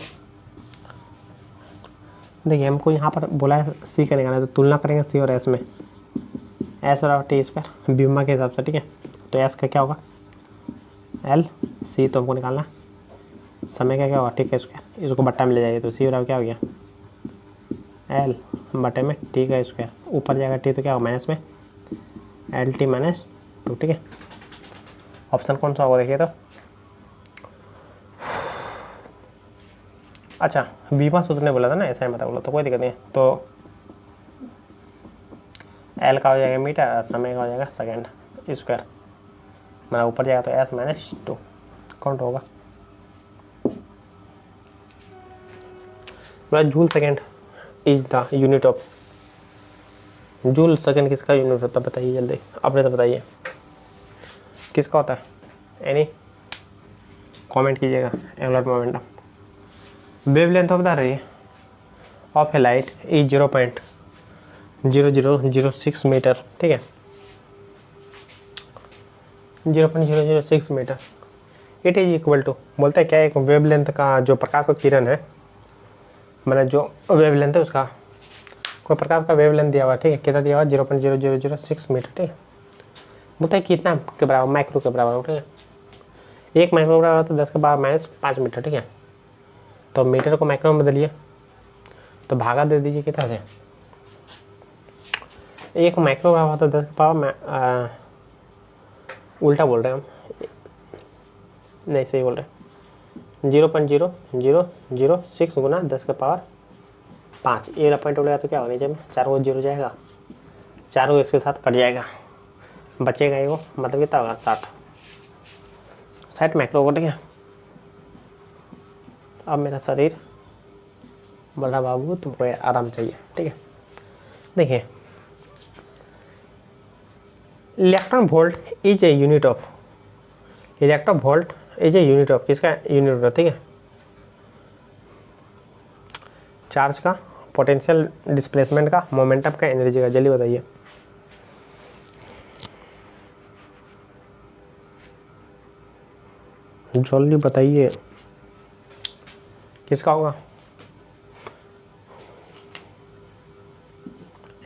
देखिए हमको यहाँ पर बोला है सी का निकालना है, तो तुलना करेंगे सी और एस में, एस बराबर टी स्क्वायर बीमा के हिसाब से, ठीक है। तो एस का क्या होगा, एल, सी तो हमको निकालना समय का क्या होगा टी का स्क्वायर, इसको बट्टा में ले जाइए तो सी बराबर क्या हो गया एल बटे में टी का स्क्वायर, ऊपर जाएगा टी तो क्या होगा माइनस में एल टी माइनस टू। ठीक है, ऑप्शन कौन सा होगा देखिए तो। अच्छा बीमा सूत्र ने बोला था ना ऐसा ही, मतलब बोला तो कोई दिक्कत नहीं है। तो एल का हो जाएगा मीटर, समय का हो जाएगा सेकेंड स्क्वायर, मतलब ऊपर जाएगा तो एस माइनस टू काउंट होगा। Joule second is the unit of, joule second किसका यूनिट होता है बताइए जल्दी, अपने से बताइए किसका होता है, एनी कमेंट कीजिएगा। Angular momentum, wavelength of the ray of a light is 0.0006 metre. ठीक है, 0.006 metre. It is equal to, बोलते हैं क्या एक वेवलेंथ का जो प्रकाश का किरण है, मैंने जो वेवलेंथ है उसका, कोई प्रकाश का वेवलेंथ दिया हुआ, ठीक है, कितना दिया हुआ 0.0006 मीटर। ठीक है, बोलता है कितना के बराबर, माइक्रो के बराबर। ठीक है, एक माइक्रो के बराबर तो 10 के पावर माइनस 5 मीटर। ठीक है, तो मीटर को माइक्रो में बदलिए तो भागा दे दीजिए कितना से, एक माइक्रो बराबर तो 10 के पावर उल्टा बोल रहे हैं हम, नहीं सही बोल रहे हैं, 0.0006 गुना 10 के पावर 5, ये पॉइंट बोलेगा तो क्या होगा नीचे में 4 को 0 जाएगा, 4 को इसके साथ कट जाएगा, बचेगा ये, मतलब कितना होगा 60 माइक्रो को। ठीक है, अब मेरा शरीर बड़ा बाबू तुमको आराम चाहिए। ठीक है, देखिए electron volt is a unit of, electron volt is a unit of, किसका यूनिट होता है। ठीक है, चार्ज का, पोटेंशियल डिस्प्लेसमेंट का, मोमेंटम का, एनर्जी का। जल्दी बताइए जल्दी बताइए किसका होगा,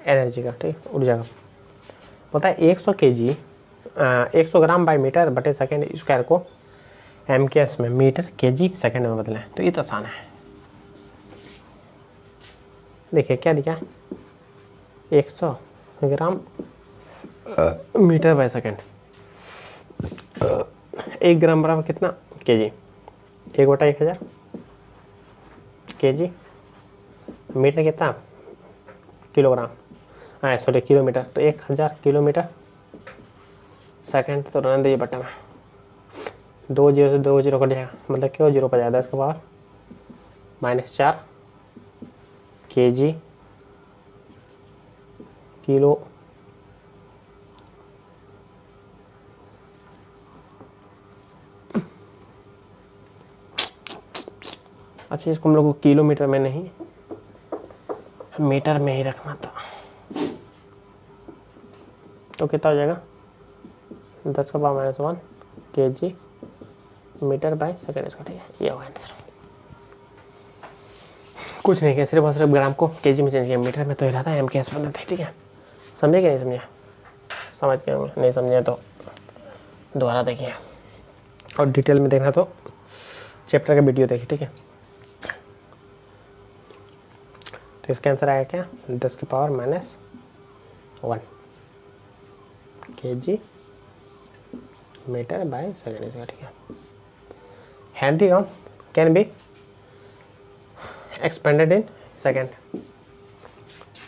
एनर्जी का। ठीक, ऊर्जा का। होता है 100 kg 100 ग्राम बाई मीटर बटे सेकेंड स्क्वायर को एम के एस में मीटर केजी सेकेंड में बदलें, तो ये तो आसान है। देखिए क्या दिखा, 100 ग्राम मीटर बाई सेकेंड, 1 ग्राम बराबर कितना केजी, 1/1000 केजी, मीटर कितना किलोग्राम, सॉरी किलोमीटर, तो 1000 किलोमीटर सेकेंड, तो रहने दीजिए बट्टा में 2 0 से 2 0 कट जाएगा, मतलब क्यों 0 पर जाएगा 10 के पावर -4 केजी किलो। अच्छा इसको हम लोग को किलोमीटर में नहीं मीटर में ही रखना था, तो कितना हो जाएगा 10 का power -1 kg metre by second square. ठीक है, ये होगा आंसर। कुछ नहीं किया, सिर्फ और सिर्फ ग्राम को केजी में चेंज किया, मीटर में तो ही रहता है, एम के एस बदलते हैं। ठीक है, समझे कि नहीं समझे, समझ के होंगे, नहीं समझे तो दोबारा देखिए, और डिटेल में देखना तो चैप्टर का वीडियो देखिए। ठीक है, तो इसका आंसर आएगा क्या 10 की power -1 kg metre by second. ठीक है, henry ohm can be expanded in second,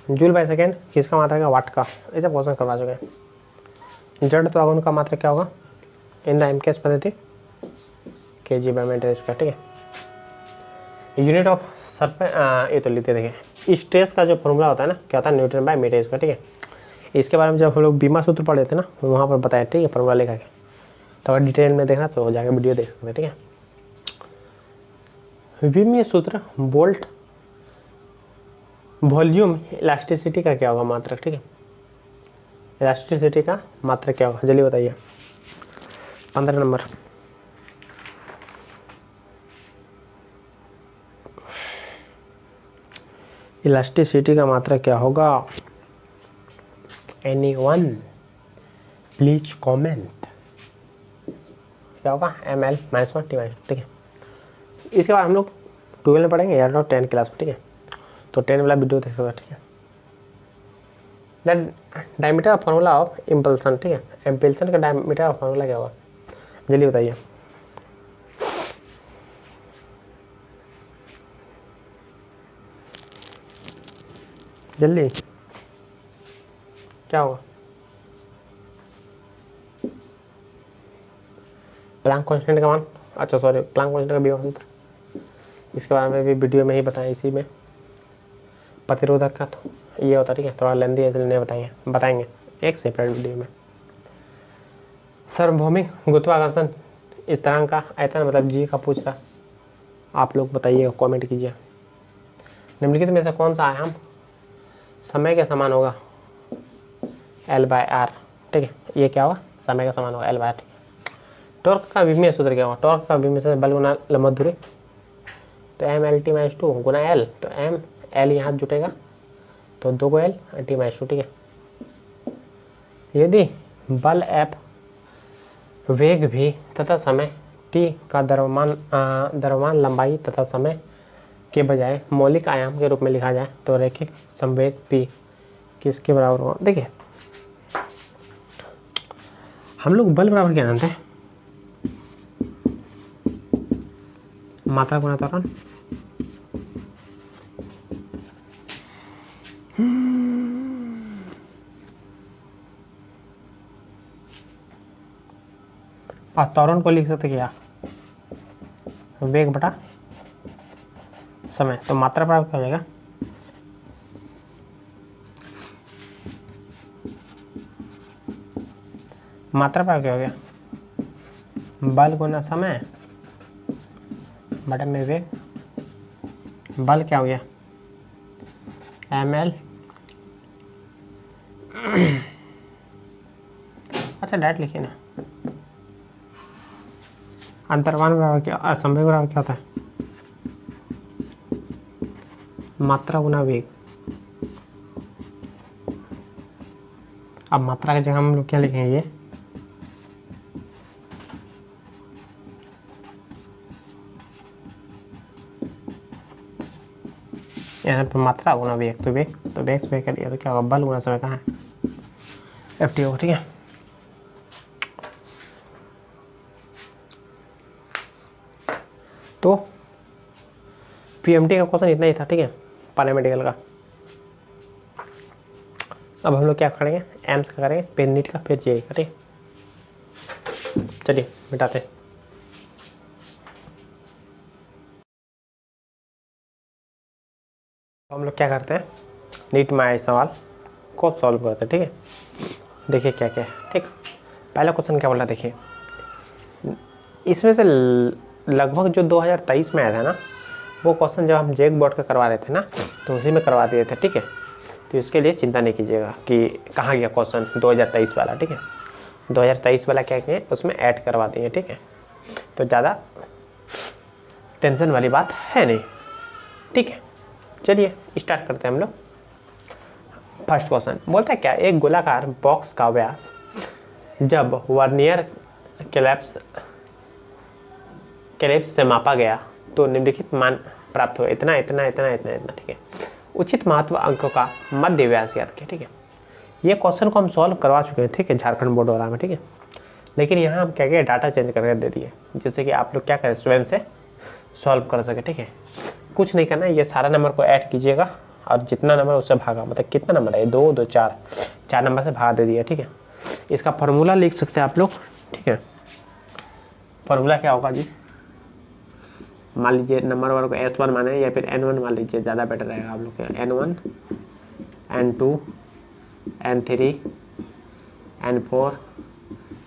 joule by second किसका मात्रा का, वाट का, ऐसा क्वेश्चन करवा चुके हैं। जड़ तो आगुन का मात्रा क्या होगा इन द एम के एस पद्धति, केजी बाय मीटर स्क्वायर। ठीक है, यूनिट ऑफ सरफेस, ये तो लेते देखिए स्ट्रेस का जो फॉर्मूला होता है ना, क्या होता है न्यूटन बाय मीटर स्क्वायर। ठीक है, इसके बारे में जब हम लोग बीमा सूत्र पढ़े थे ना, वहाँ पर बताया। ठीक है, फॉर्मूला लिखा के, तो अगर डिटेल में देखना तो जाके वीडियो देख सकते हैं। ठीक है, विमीय सूत्र वोल्ट वॉल्यूम इलास्टिसिटी का क्या होगा मात्रक। ठीक है, इलास्टिसिटी का मात्रक क्या होगा जल्दी बताइए। 15 नंबर, इलास्टिसिटी का मात्रक क्या होगा, एनीवन प्लीज कमेंट, क्या होगा ml -1 t-। ठीक है, इसके बाद हम लोग 12 में पढ़ेंगे या 10 क्लास में, ठीक है। तो 10 वाला वीडियो देखोगे, ठीक है। That diameter of formula of impulsion, ठीक है। इम्पल्सन का डायमीटर ऑफ फार्मूला क्या होगा, जल्दी बताइए। जल्दी क्या होगा, प्लैंक कांस्टेंट का मान, अच्छा सॉरी प्लैंक कांस्टेंट का भी मान था, इसके बारे में भी वीडियो में ही बताएं, इसी में प्रतिरोधक का तो ये होता है, ठीक है। थोड़ा लेंदी है इसलिए नहीं बताएंगे एक सेपरेट वीडियो में। सार्वभौमिक गुरुत्वाकर्षण स्थिरांक का आयतन मतलब जी का पूछ रहा, आप लोग बताइए, कमेंट कीजिए। निम्नलिखित में से कौन सा आयाम समय के समान होगा, L/R, ठीक है। ये क्या होगा, समय का समान होगा L/R, ठीक है। टॉर्क का विमीय सूत्र क्या होगा, टॉर्क का विमीय सूत्र बल गुना लंबवत दूरी, तो M/L/T/2 गुना L, तो M L यहाँ जुटेगा तो 2 को L T/2, ठीक है। यदि बल F वेग भी तथा समय T का द्रव्यमान लंबाई तथा समय के बजाय मौलिक आयाम के रूप में लिखा जाए तो रैखिक संवेग P किसके बराबर होगा। देखिए हम लोग बल बराबर क्या जानते हैं, मात्रा गुना त्वरण, और त्वरण को लिख सकते क्या, वेग बटा समय, तो मात्रा बराबर क्या हो जाएगा, मात्रा बराबर क्या हो गया, बल गुना समय बटा में वेग, बल क्या हो गया ml, अच्छा डायरेक्ट लिखिए ना, अंतर्मान बराबर क्या, संवेग बराबर क्या होता है, मात्रा गुना वेग। अब मात्रा की जगह हम लोग क्या लिखेंगे, ये यहाँ पर मात्रा गुना वेग, तो वेग से कर दिया तो क्या होगा, बल गुना समय कहाँ है, FT होगा, ठीक है। तो PMT का क्वेश्चन इतना ही था, ठीक है, पैरामेडिकल का। अब हम लोग क्या करेंगे, एम्स का करेंगे, फिर नीट का, फिर जेई का, ठीक। चलिए मिटाते हैं। हम लोग क्या करते हैं, नीट में आए सवाल को सॉल्व करते हैं, ठीक है। देखिए क्या क्या है, ठीक। पहला क्वेश्चन क्या बोला, देखिए इसमें से लगभग जो 2023 में आया था ना, वो क्वेश्चन जब हम जेक बोर्ड का करवा रहे थे ना, तो उसी में करवा दिए थे, ठीक है। तो इसके लिए चिंता नहीं कीजिएगा कि कहाँ गया क्वेश्चन 2023 वाला, ठीक है। 2023 वाला क्या किए, उसमें ऐड करवा दिए, ठीक है। तो ज़्यादा टेंशन वाली बात है नहीं, ठीक है। चलिए स्टार्ट करते हैं हम लोग। फर्स्ट क्वेश्चन बोलता है क्या, एक गोलाकार बॉक्स का व्यास जब वर्नियर कैलिप्स से मापा गया तो निम्नलिखित मान प्राप्त हुआ, इतना इतना इतना इतना इतना, ठीक है। उचित महत्व अंकों का मध्य व्यास याद किया, ठीक है। ये क्वेश्चन को हम सॉल्व करवा चुके हैं, ठीक है, झारखंड बोर्ड वाला में, ठीक है। लेकिन यहाँ हम क्या किया, डाटा चेंज करके दे दिए, जिससे कि आप लोग क्या करें, स्वयं से सॉल्व कर सके, ठीक है। कुछ नहीं करना है, ये सारा नंबर को ऐड कीजिएगा और जितना नंबर उससे भागा, मतलब कितना नंबर है, 2 2 4 नंबर से भागा दे दिया, ठीक है। इसका फार्मूला लिख सकते हैं आप लोग, ठीक है। फार्मूला क्या होगा जी, मान लीजिए नंबर वालों को S1 माने या फिर N1 मान लीजिए, ज़्यादा बेटर रहेगा आप लोग के, N1 N2 N3 N4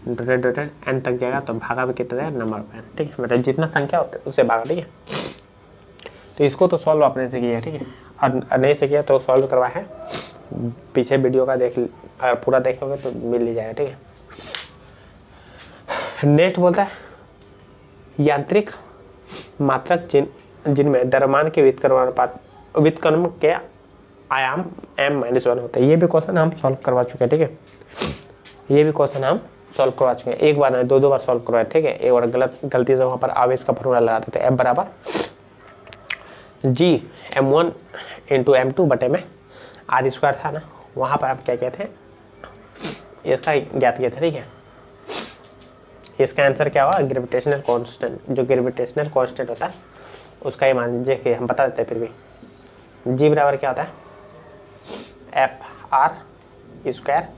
dotted N तक जाएगा, तो भागा में कितना है, नंबर पे, ठीक है। मतलब जितना संख्या होता है उससे भागा, ठीक है। तो इसको तो सॉल्व आपने से किया है, ठीक है, और नहीं से किया तो सॉल्व करवा है, पीछे वीडियो का अगर पूरा देखोगे तो मिल ही जाएगा, ठीक है। नेक्स्ट बोलता है यांत्रिक मात्रक जिनमें द्रव्यमान के व्युत्क्रमण के आयाम m-1 होते हैं। ये भी क्वेश्चन हम सॉल्व करवा चुके हैं, ठीक है। ये भी क्वेश्चन हम सॉल्व करवा चुके हैं, एक बार नहीं 2 बार सॉल्व करवाए, ठीक है। एक बार गलती से वहाँ पर आवेश का फॉर्मूला लगा देते, F बराबर जी m1 इंटू m2 बटे में R स्क्वायर था ना, वहाँ पर आप क्या कहते हैं, इसका ज्ञात किया था, ठीक है। इसका आंसर क्या हुआ, ग्रेविटेशनल कांस्टेंट, जो ग्रेविटेशनल कांस्टेंट होता है उसका ही मान लीजिए कि हम बता देते हैं। फिर भी जी बराबर क्या होता है, F R स्क्वायर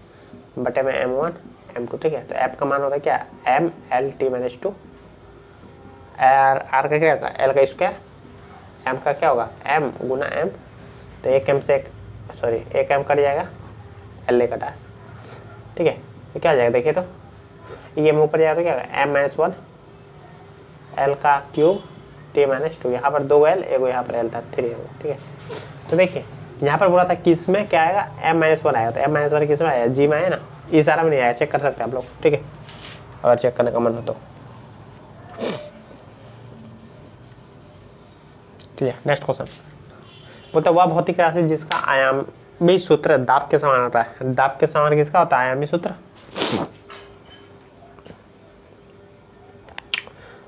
बटे में m1 m2, ठीक है। तो F का मान होता है क्या, m l t minus 2, R का क्या होगा, L का स्क्वायर, M का क्या होगा, M गुना M, तो एक M से एक M कट जाएगा, L कटा, ठीक है। तो क्या आ जाएगा देखिए, तो ये M ऊपर जाएगा तो क्या होगा, M माइनस 1 L का क्यूब T माइनस 2, यहाँ पर 2 L, एक यहाँ पर L था 3 L, ठीक है। तो देखिए यहाँ पर बोला था किस में क्या आएगा, M माइनस 1 आएगा, तो M माइनस 1 किस में आया, जी में आया ना, इस सारा में नहीं आया, चेक कर सकते हैं आप लोग, ठीक है, अगर चेक करने का मन हो तो। चलिए नेक्स्ट क्वेश्चन बोलता है, वह भौतिक राशि जिसका आयामी सूत्र दाब के समान होता है। दाब के समान किसका होता है, आयामी सूत्र,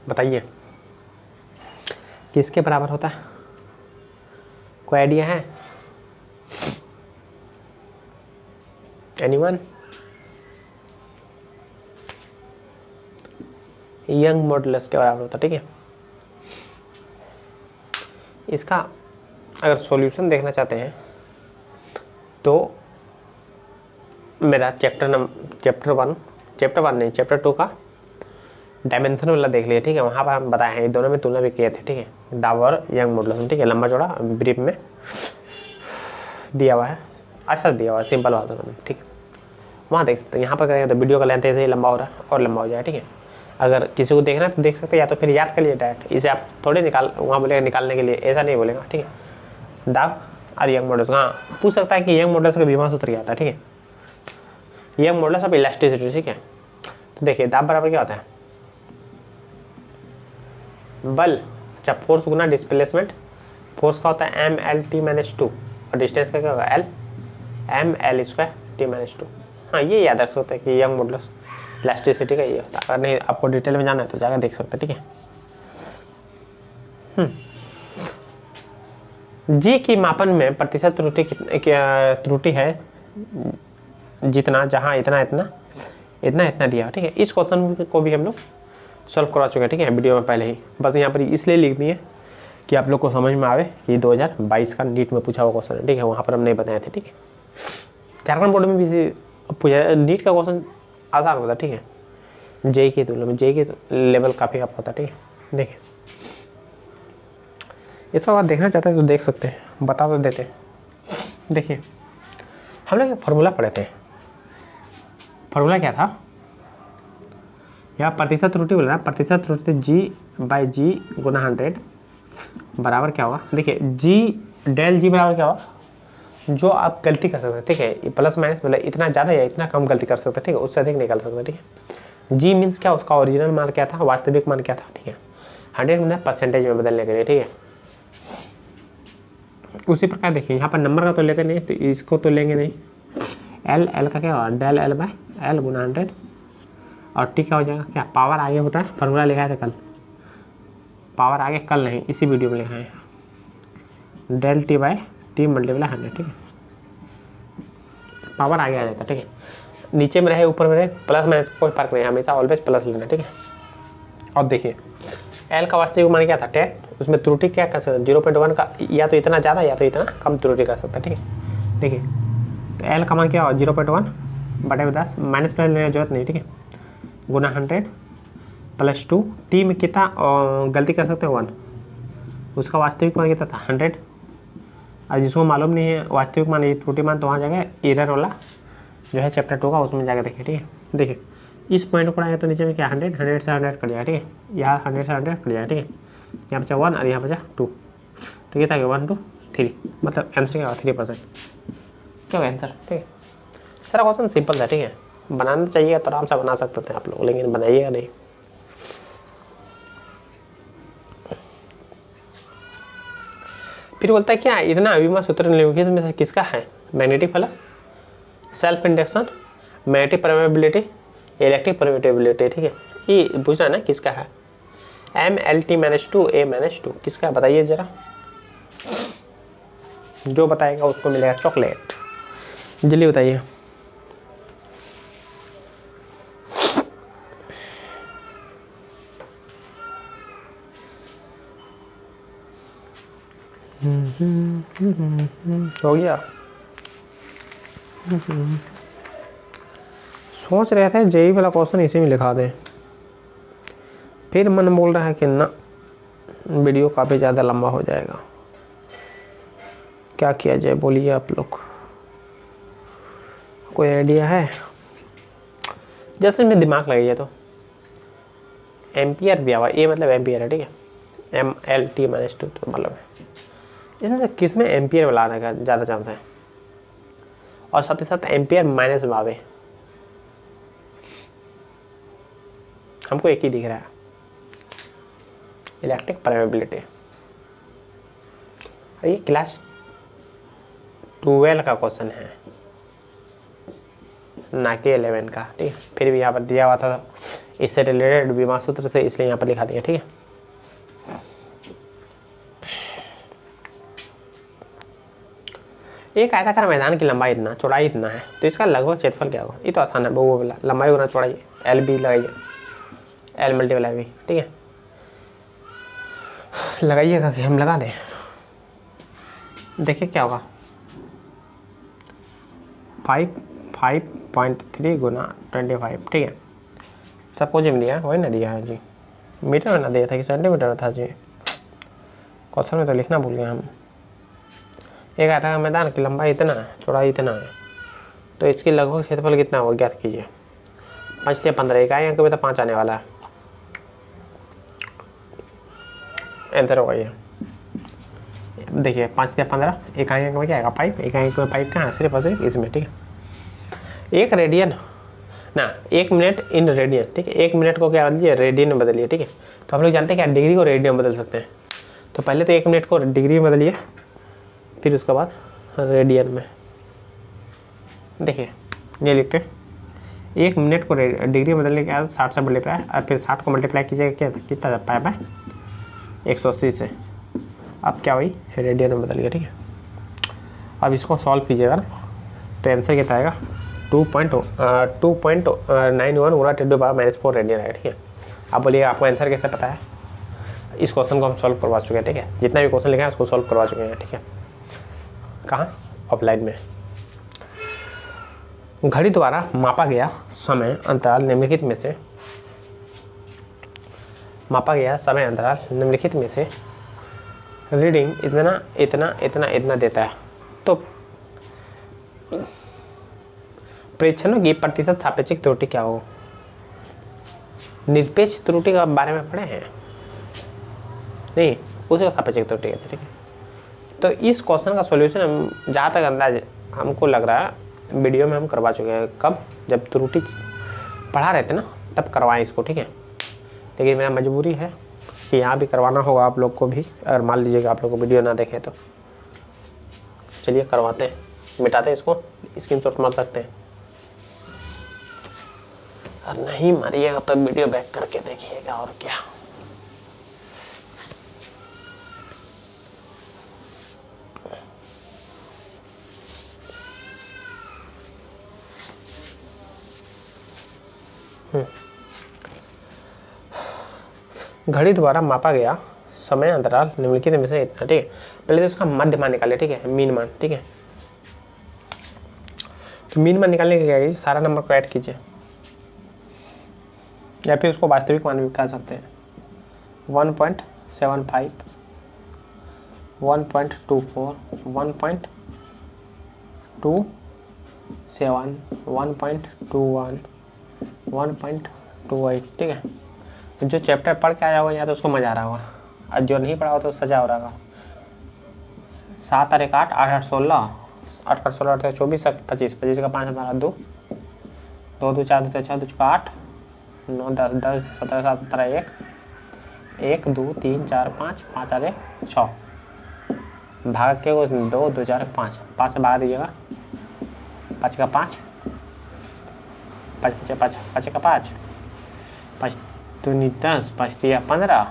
बताइए किसके बराबर होता है, कोई आइडिया है, एनीवन? यंग मॉडुलस के बराबर होता है, ठीक है। इसका अगर सॉल्यूशन देखना चाहते हैं तो मेरा चैप्टर वन नहीं, चैप्टर 2 का डायमेंशन वाला देख लिया, ठीक है। वहाँ पर हम बताए हैं, दोनों में तुलना भी किए थे, ठीक है, डाब और यंग मॉडुलस, ठीक है। लंबा चौड़ा ब्रीफ में दिया हुआ है, अच्छा दिया हुआ है, सिंपल भाषा में, ठीक है। वहाँ देख सकते हैं, यहाँ पर करेंगे तो वीडियो का लेंथ ऐसे ही लंबा हो रहा है और लंबा हो जाए, ठीक है। अगर किसी को देखना है तो देख सकते हैं, या तो फिर याद कर लिए डायरेक्ट, इसे आप थोड़े वहाँ बोलेगा निकालने के लिए, ऐसा नहीं बोलेगा, ठीक है। दाब और यंग मॉडुलस, हाँ पूछ सकता है कि यंग मॉडुलस का विमा सूत्र क्या होता है, ठीक है। यंग मॉडुलस ऑफ इलास्टिसिटी, ठीक है। तो देखिए दाब बराबर क्या होता है, बल अच्छा फोर्स गुना डिस्प्लेसमेंट, फोर्स का होता है mlt माइनस 2 और डिस्टेंस का क्या होगा l ml square t minus 2। हाँ ये याद रख सकते हैं कि यंग मॉडुलस इलास्टिसिटी का ये होता है। अगर नहीं आपको डिटेल में जाना है तो जाकर देख सकते हैं, ठीक है। जी की मापन में प्रतिशत त्रुटि है जितना, जहाँ इतना इतना इतना इतना दिया, ठीक है। इस क्वेश्चन को भी हम लोग सॉल्व करवा चुके हैं, ठीक है, वीडियो में पहले ही। बस यहाँ पर इसलिए लिख दिए कि आप लोग को समझ में आवे कि 2022 का नीट में पूछा हुआ क्वेश्चन है, ठीक है। वहाँ पर हम नहीं बताए थे, ठीक है। झारखंड बोर्ड में भी पूछा, नीट का क्वेश्चन आसान होता है, ठीक है। जेई की तुलना में जेई की लेवल काफ़ी अप होता है, ठीक है। देखिए इसका अगर देखना चाहते हैं तो देख सकते हैं, बता तो देते हैं। देखिए हम लोग फॉर्मूला पढ़े थे, फॉर्मूला क्या था, यहाँ प्रतिशत त्रुटि बोल रहा है, प्रतिशत त्रुटि G/G गुना 100 बराबर क्या होगा, देखिए डेल G बराबर क्या होगा, जो आप गलती कर सकते हैं, ठीक है। ये प्लस माइनस मतलब इतना ज़्यादा या इतना कम गलती कर सकते हैं, ठीक है, उससे अधिक निकाल सकते हैं, ठीक है। G मीन्स क्या, उसका ओरिजिनल मान क्या था, वास्तविक मान क्या था, ठीक है। 100 मतलब परसेंटेज में बदलने के लिए, ठीक है। उसी प्रकार देखिए यहाँ पर नंबर का तो लेते नहीं, तो इसको तो लेंगे नहीं। L का क्या होगा, डेल L/L गुना 100 और टी क्या हो जाएगा, क्या पावर आगे होता है, फॉर्मूला लिखा था कल, पावर आगे कल नहीं इसी वीडियो में लिखा है, डेल T/T मल्टीप्लाई 100, ठीक है। पावर आगे आ जाता है, ठीक है। नीचे में रहे ऊपर में रहे प्लस माइनस कोई फर्क नहीं, हमेशा ऑलवेज प्लस लेना, ठीक है। अब देखिए L का वास्तविक मान क्या था 10, उसमें त्रुटि क्या कर सकते हैं 0.1 का, या तो इतना ज़्यादा या तो इतना कम त्रुटि कर सकता है, ठीक है। देखिए तो L का मान क्या होगा 0.1 बटे 10, माइनस प्लस लेने की जरूरत नहीं, ठीक है, गुना 100 प्लस 2, टी में कितना गलती कर सकते हैं 1, उसका वास्तविक मान कितना था 100, और जिसको मालूम नहीं है वास्तविक मान ये त्रुटि मान, तो वहाँ जाके एरर वाला जो है चैप्टर 2 का उसमें जाकर देखिए, ठीक है। देखिए इस पॉइंट को पढ़ाएंगे तो नीचे में क्या 100 से 100 कट जाएगा, ठीक है। यहाँ 100 से 100 कट जाएगा, ठीक है। यहाँ बचा 1 और यहाँ बचा 2, तो ये था 1 2 3, मतलब आंसर क्या होगा 3%, क्या होगा आंसर, ठीक है। सारा क्वेश्चन सिंपल था, ठीक है। बनाना चाहिए तो आराम से बना सकते थे आप लोग, लेकिन बनाइएगा नहीं। फिर बोलता है क्या इतना अविमा सूत्र निम्नलिखित में से किसका है, magnetic flux, self induction, magnetic permeability electric permittivity, ठीक है। ये पूछना है ना किसका है, MLT-2 A-2 किसका है बताइए ज़रा, जो बताएगा उसको मिलेगा चॉकलेट, जल्दी बताइए। हो गया। सोच रहे थे जेई वाला क्वेश्चन इसी में लिखा दें, फिर मन बोल रहा है कि ना वीडियो काफ़ी ज़्यादा लंबा हो जाएगा, क्या किया जाए बोलिए आप लोग, कोई आइडिया है? जैसे में दिमाग लगाइए तो एम्पियर दिया हुआ, ये मतलब एम्पियर है, ठीक है। MLT-2 तो मतलब है, इसमें से किस में एम्पियर में लाने का ज़्यादा चांस है, और साथ ही साथ एम्पियर माइनस में आवे, हमको एक ही दिख रहा है, इलेक्ट्रिक परमेबिलिटी। ये क्लास 12 का क्वेश्चन है ना कि 11 का, ठीक है। फिर भी यहाँ पर दिया हुआ था इससे रिलेटेड विमा सूत्र से, इसलिए यहाँ पर लिखा दिया, ठीक है। एक आयताकार मैदान की लंबाई इतना, चौड़ाई इतना है, तो इसका लगभग क्षेत्रफल क्या होगा? ये तो आसान है, वो वाला लंबाई गुना चौड़ाई, LB लगाइए, L मल्टीप्लाई B, ठीक है। लगाइएगा कि हम लगा दें, देखिए क्या होगा, 5.3 गुना 25, ठीक है। सबको जिम दिया वही ना दिया है जी, मीटर में ना दिया था कि सेंटीमीटर में था जी, क्वेश्चन में तो लिखना भूल गए हम। एक आयताकार मैदान की लंबाई इतना है, चौड़ाई इतना है, तो इसकी लगभग क्षेत्रफल कितना होगा ज्ञात कीजिए। 5 या 15 इकाई अंक में तो 5 आने वाला है, आंसर होगा ये। देखिए 5 या 15 इकाई अंक में क्या आएगा 5, इकाई अंक में 5 कहाँ है, सिर्फ और सिर्फ इसमें, ठीक है। एक रेडियन ना, 1 मिनट इन रेडियन, ठीक है। 1 मिनट को क्या बदलिए, रेडियन में बदलिए, ठीक है। तो हम लोग जानते हैं क्या डिग्री को रेडियन में बदल सकते हैं, तो पहले तो 1 मिनट को डिग्री में बदलिए, फिर उसके बाद रेडियन में। देखिए ये लिखते हैं, 1 मिनट को डिग्री में बदलने के बाद 60 से मल्टीप्लाई, और फिर 60 को मल्टीप्लाई कीजिएगा क्या कितना पाए बाय 180 से, अब क्या हुई रेडियन में बदल गया, ठीक है। अब इसको सॉल्व कीजिएगा ना, तो आंसर कितना आएगा 2.91 गुना 10⁻⁻4 रेडियन आएगा, ठीक है। आप बोलिए आपको आंसर कैसे पता है? इस क्वेश्चन को हम सॉल्व करवा चुके हैं, ठीक है। जितना भी क्वेश्चन लिखा है उसको सॉल्व करवा चुके हैं, ठीक है। कहाँ? ऑफलाइन में। घड़ी द्वारा मापा गया समय अंतराल निम्नलिखित में से, रीडिंग इतना इतना इतना इतना देता है, तो प्रेक्षणों की प्रतिशत सापेक्षिक त्रुटि क्या हो? निरपेक्ष त्रुटि के बारे में पढ़े हैं? नहीं, उसे सापेक्षिक त्रुटि कहते हैं, ठीक है। तो इस क्वेश्चन का सॉल्यूशन हम जहाँ तक अंदाज हमको लग रहा है वीडियो में हम करवा चुके हैं। कब? जब त्रुटि पढ़ा रहे थे ना, तब करवाएं इसको, ठीक है। लेकिन मेरा मजबूरी है कि यहाँ भी करवाना होगा आप लोग को भी, अगर मान लीजिएगा आप लोग को वीडियो ना देखें तो। चलिए करवाते हैं, मिटाते हैं इसको, स्क्रीनशॉट मार सकते हैं, और नहीं मारिएगा तो वीडियो बैक करके देखिएगा, और क्या। घड़ी द्वारा मापा गया समय अंतराल निम्नलिखित में से इतना, ठीक है। पहले तो इसका मध्य मान निकाले, ठीक है, मीन मान, ठीक है। तो मीन मान निकालने के क्या कीजिए, सारा नंबर को ऐड कीजिए, या फिर उसको वास्तविक मान भी कह सकते हैं। 1.75, 1.24, 1.27, 1.21, 1.28, ठीक है। जो चैप्टर पढ़ के आया होगा या तो उसको मजा आ रहा होगा, और जो नहीं पढ़ा हो तो सजा हो रहा होगा। 7 और 1 8, 8 8 16, 8 8 16 8 24, 25, 25 का 5 12 2, 2 2 4 2 6 2 8 9 10 10 17 7 17 1 1 2 3 4 5 5 और 1 6, भाग के 2 2 4 5 5 से भाग दीजिएगा, 5 का 5 पाँच पचे पाँच, पाँच का पाँच, पाँच दूनी 10, पाँच तिया 15,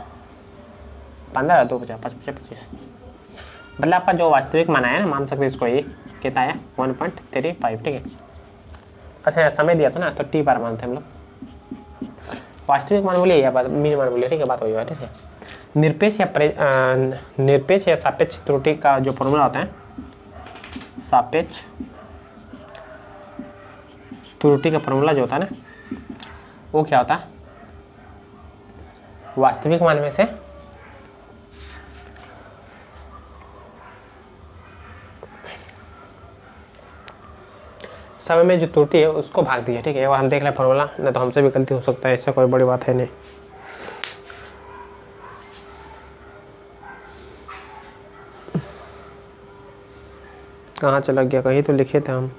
15 दो बचा 5 पचे 25। मतलब आपका जो वास्तविक मान है ना, मान सकते इसको ये कितना है 1.35, ठीक है। अच्छा समय दिया था ना, तो टी बार मानते हम लोग, वास्तविक मान बोलिए या मीन मान बोलिए, ठीक है, बात वही है, ठीक है। निरपेक्ष या सापेक्ष त्रुटि का जो फॉर्मूला होता है, सापेक्ष त्रुटि का फॉर्मूला जो होता है ना, वो क्या होता है, वास्तविक मान में से समय में जो त्रुटि है उसको भाग दीजिए, ठीक है। और हम देख लें फॉर्मूला, नहीं तो हमसे भी गलती हो सकता है, ऐसा कोई बड़ी बात है नहीं। कहाँ चला गया, कहीं तो लिखे थे हम।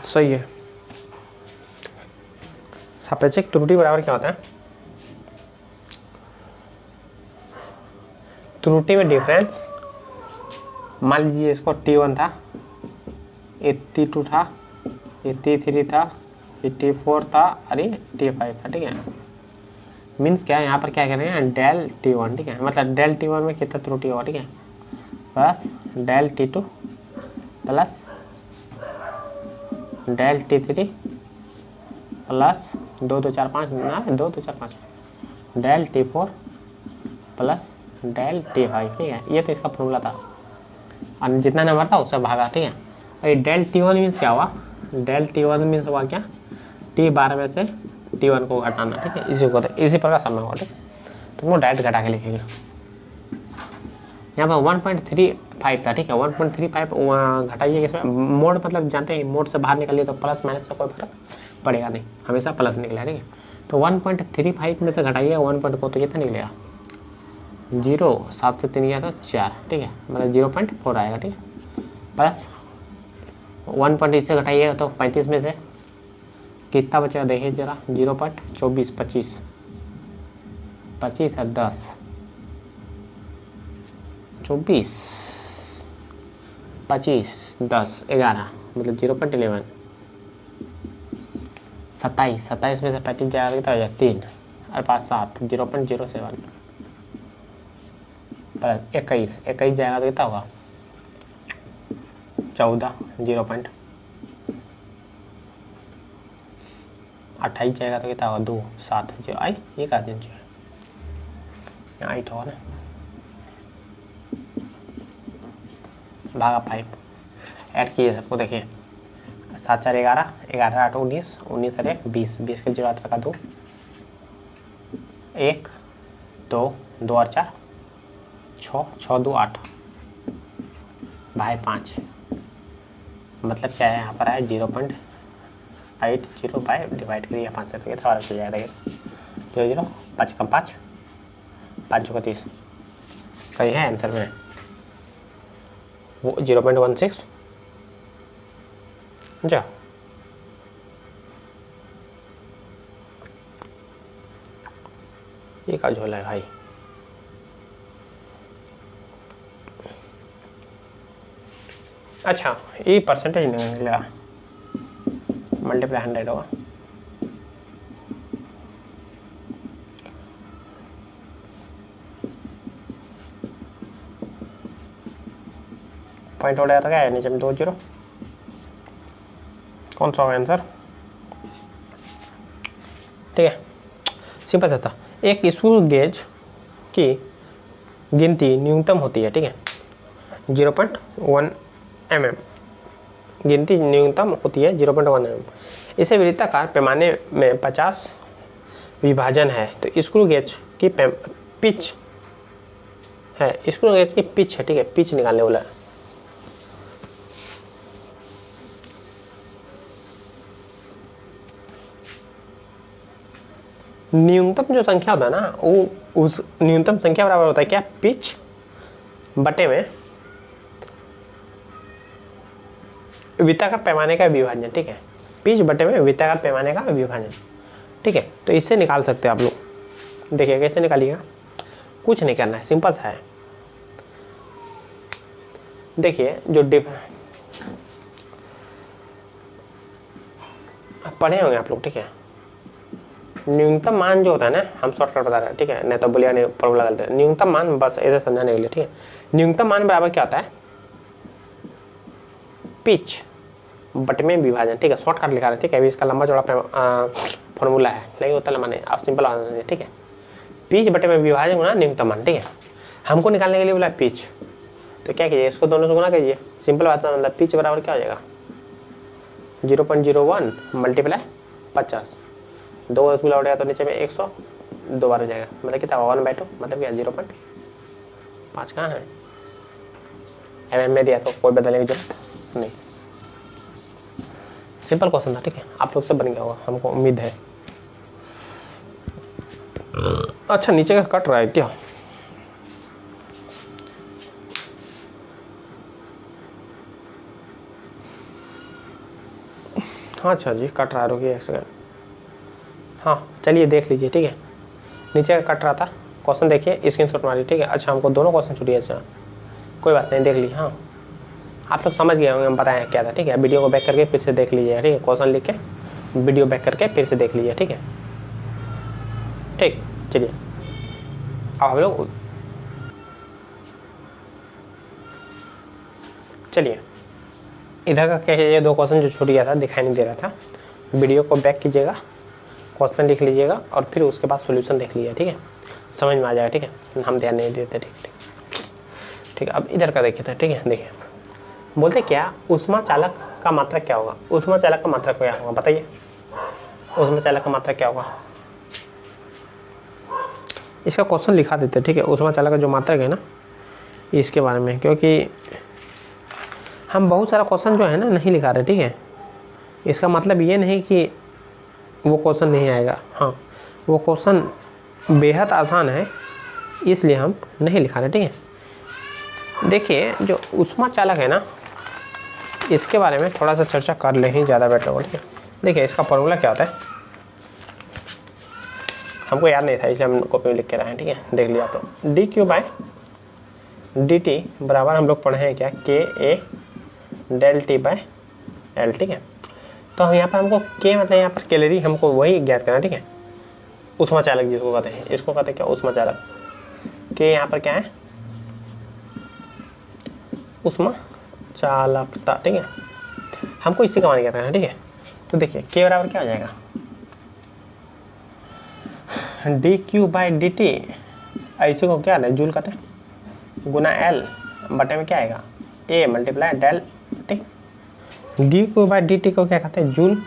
सही है। सापेक्षिक त्रुटि बराबर क्या होता है, त्रुटि में डिफरेंस, मान लीजिए इसको T1 था, ये T2 था, ये T3 था, ये T4 था और ये T5 था, ठीक है। मीन्स क्या है, यहाँ पर क्या करेंगे, डेल T1, ठीक है, मतलब डेल T1 में कितना त्रुटि होगा, ठीक है, plus del T2 plus del T3 प्लस 2 2 4 5 ना 2 2 4 5 del T4 plus del T5, ठीक है। ये तो इसका फॉर्मूला था, और जितना नंबर था उससे भागा, ठीक है। और ये डेल T1 मीन्स क्या हुआ, डेल T1 मीन्स हुआ क्या, T12 में से T1 को घटाना, ठीक है, इसी को इसी प्रकार समय हुआ, ठीक है। तो वो डायरेक्ट घटा के लिखेंगे। यहाँ पर 1.35 था, ठीक है, 1.35 घटाइए इसमें, मोड मतलब जानते हैं, मोड से बाहर निकलिए तो प्लस माइनस का कोई फर्क पड़ेगा नहीं, हमेशा प्लस निकला, ठीक है। तो 1.35 में से घटाइए 1 को, तो कितना निकलेगा 0, 7 से 3 गया तो 4, ठीक है, मतलब 0.4 आएगा, ठीक है। प्लस 1 पॉइंट इससे घटाइएगा तो 35 में से कितना बचेगा देखिए जरा, 0.24, 25 है 10, 24, 25, 10, 11, मतलब 0.11, 27 में से 35 जाएगा कितना हो जाएगा 3 और 5 7, 0.07 प्लस 21 जाएगा तो कितना होगा 14, 0.28 जाएगा तो कितना होगा 2 7 0 आई, ये का दिन चाहिए यहाँ 8 होगा ना, भागा 5 ऐड किए सबको, देखिए 7 4 11, 11 8 19, 19 और 1 20, 20 के जीरो रखा 2, 1 2 2 और 4 6, 6 2 8 भाई 5, मतलब क्या है यहाँ पर है 0.805 डिवाइड करिए 5 से, तो कितना और चल जाएगा, 0 5 कम 5 5 का 30, कहीं है आंसर में वो 0.16, जा ये का झोला है भाई। अच्छा ये परसेंटेज नहीं निकलेगा, मल्टीप्लाई 100 होगा, पॉइंट हो गया था क्या है नीचे में 2 0, कौन सा होगा आंसर, ठीक है। सिंपल सा था, एक स्क्रू गेज की गिनती न्यूनतम होती है, ठीक है, 0.1 mm गिनती न्यूनतम होती है 0.1 mm। इसे वृत्ताकार पैमाने में 50 विभाजन है, तो स्क्रू गेज की पिच है, स्क्रू गेज की पिच है, ठीक है, पिच निकालने वाला है। न्यूनतम जो संख्या होता है ना, वो उस न्यूनतम संख्या बराबर होता है क्या, पिच बटे में वृत्ताकार पैमाने का विभाजन। ठीक है, पिच बटे में वृत्ताकार पैमाने का विभाजन। ठीक है, तो इससे निकाल सकते हैं आप लोग। देखिए कैसे निकालिएगा, कुछ नहीं करना है, सिंपल सा है। देखिए जो पढ़े होंगे आप लोग। ठीक है, न्यूनतम मान जो होता है ना, हम शॉर्टकट बता रहे हैं। ठीक है, नहीं तो बोलिए नहीं फॉर्मूला गलत है। न्यूनतम मान बस ऐसे समझाने के लिए। ठीक है, न्यूनतम मान बराबर क्या होता है, पिच बटे में विभाजन। ठीक है, शॉर्टकट लिखा रहे। ठीक है, अभी इसका लंबा चौड़ा फॉर्मूला है, नहीं होता लंबा नहीं, आप सिंपल बता दीजिए। ठीक है, पिच बटे में विभाजन गुना न्यूनतम मान। ठीक है, हमको निकालने के लिए बोला पिच, तो क्या कीजिए, इसको दोनों से गुना कीजिए। सिंपल बात है, मतलब पिच बराबर क्या हो जाएगा, 0.01 मल्टीप्लाई 50, 2 रसगुल्ला उठेगा तो नीचे में 100, 2 बार हो जाएगा, मतलब कितना 1/2, मतलब क्या 0.5 कहाँ है, एमएम में दिया तो कोई बदलने की जरूरत नहीं। सिंपल क्वेश्चन था। ठीक है, आप लोग से बन गया होगा, हमको उम्मीद है। अच्छा, नीचे का कट रहा है क्या, हाँ अच्छा जी कट रहा है, रुकिए एक सेकंड। हाँ चलिए देख लीजिए। ठीक है, नीचे का कट रहा था क्वेश्चन, देखिए स्क्रीनशॉट मारिए। ठीक है, अच्छा हमको दोनों क्वेश्चन छूटिए। अच्छा कोई बात नहीं, देख लीजिए। हाँ आप लोग समझ गए होंगे हम बताएं क्या था। ठीक है, वीडियो को बैक करके फिर से देख लीजिए। ठीक है, क्वेश्चन लिख के वीडियो बैक करके फिर से देख लीजिए। ठीक है, ठीक, चलिए अब हम लोग चलिए इधर का क्या है, ये 2 क्वेश्चन जो छूट गया था, दिखाई नहीं दे रहा था, वीडियो को बैक कीजिएगा, क्वेश्चन लिख लीजिएगा और फिर उसके बाद सॉल्यूशन देख लीजिए। ठीक है, समझ में आ जाएगा। ठीक है, हम ध्यान नहीं देते। ठीक ठीक ठीक, अब इधर का देखिए था। ठीक है, देखिए बोलते क्या, ऊष्मा चालक का मात्रक क्या होगा, ऊष्मा चालक का मात्रक क्या होगा बताइए, ऊष्मा चालक का मात्रक क्या होगा, इसका क्वेश्चन लिखा देते। ठीक है, ऊष्मा चालक का जो मात्रक है ना, इसके बारे में, क्योंकि हम बहुत सारा क्वेश्चन जो है ना नहीं लिखा रहे। ठीक है, इसका मतलब ये नहीं कि वो क्वेश्चन नहीं आएगा, हाँ वो क्वेश्चन बेहद आसान है, इसलिए हम नहीं लिखा रहे। ठीक है, देखिए जो ऊष्मा चालक है ना, इसके बारे में थोड़ा सा चर्चा कर ले ही ज़्यादा बेटर होगा। ठीक है, देखिए इसका फॉर्मूला क्या होता है, हमको याद नहीं था इसलिए हम कॉपी में लिख के रहे हैं। ठीक है, देख लिया आप लोग, dq/dt बराबर हम लोग पढ़े हैं क्या, KA∆T/L। ठीक है, तो हम यहाँ पर हमको K मतलब यहाँ पर कैलोरी हमको वही ज्ञात करना। ठीक है, ऊष्मा चालक जिसको कहते हैं, इसको कहते हैं क्या, ऊष्मा चालक। K यहाँ पर क्या है, ऊष्मा चालकता। ठीक है, हमको इसी का मान ज्ञात करना है। ठीक है, तो देखिए K बराबर क्या हो जाएगा, dq/dt, ऐसे को क्या है, जूल कहते हैं, गुना L बटे में क्या आएगा, A multiply del T. dq/dt को क्या कहते हैं, joule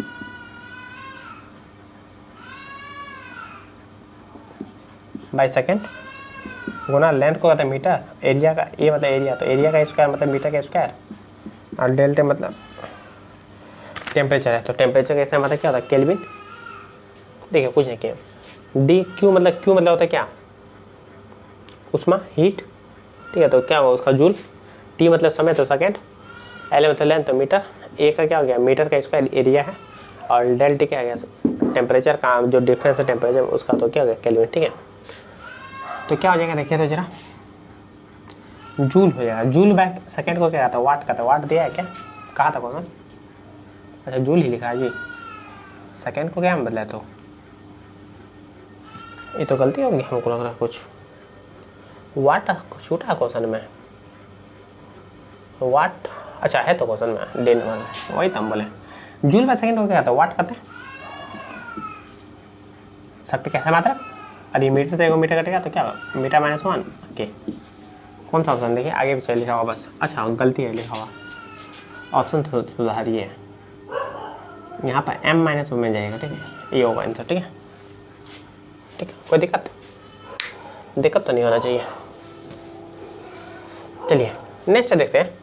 by second, Guna length को कहते हैं मीटर, एरिया का ए मतलब एरिया, तो एरिया का स्क्वायर मतलब मीटर का स्क्वायर, और डेल्टा मतलब टेम्परेचर है, तो टेम्परेचर का इसका मतलब क्या होता है, केल्विन। देखिए कुछ नहीं किया, डी क्यू मतलब होता है क्या, उष्मा, हीट। ठीक है, तो क्या होगा उसका जूल, टी मतलब समय तो सेकेंड, एल मतलब लेंथ तो मीटर, ए का क्या हो गया मीटर का स्क्वायर एरिया है, और डेल टी क्या आ गया टेम्परेचर का जो डिफरेंस है टेम्परेचर उसका, तो क्या हो गया केल्विन। ठीक है, तो क्या हो जाएगा देखिए तो जरा, जूल हो जाएगा, जूल बाय सेकेंड को क्या कहता है, वाट कहता है, वाट दिया है क्या, कहा था कौन, अच्छा जूल ही लिखा है जी, सेकेंड को क्या हम बदला, तो ये तो गलती होगी हमको लग रहा है कुछ, वाट छूटा क्वेश्चन में, वाट अच्छा है तो क्वेश्चन में डे नंबर वही तो हम बोले, जूल बाय सेकेंड को क्या कहता है, वाट कहते हैं, शक्ति कैसे मात्रक, अरे मीटर से 1 मीटर कटेगा तो क्या होगा, मीटर -1 के, कौन सा ऑप्शन देखिए आगे पीछे लिखा हुआ, बस अच्छा गलती है लिखा हुआ, ऑप्शन सुधारिए, यहाँ पर m-1 में जाएगा। ठीक है, ये होगा आंसर। ठीक है, ठीक है, कोई दिक्कत तो नहीं होना चाहिए। चलिए नेक्स्ट देखते हैं,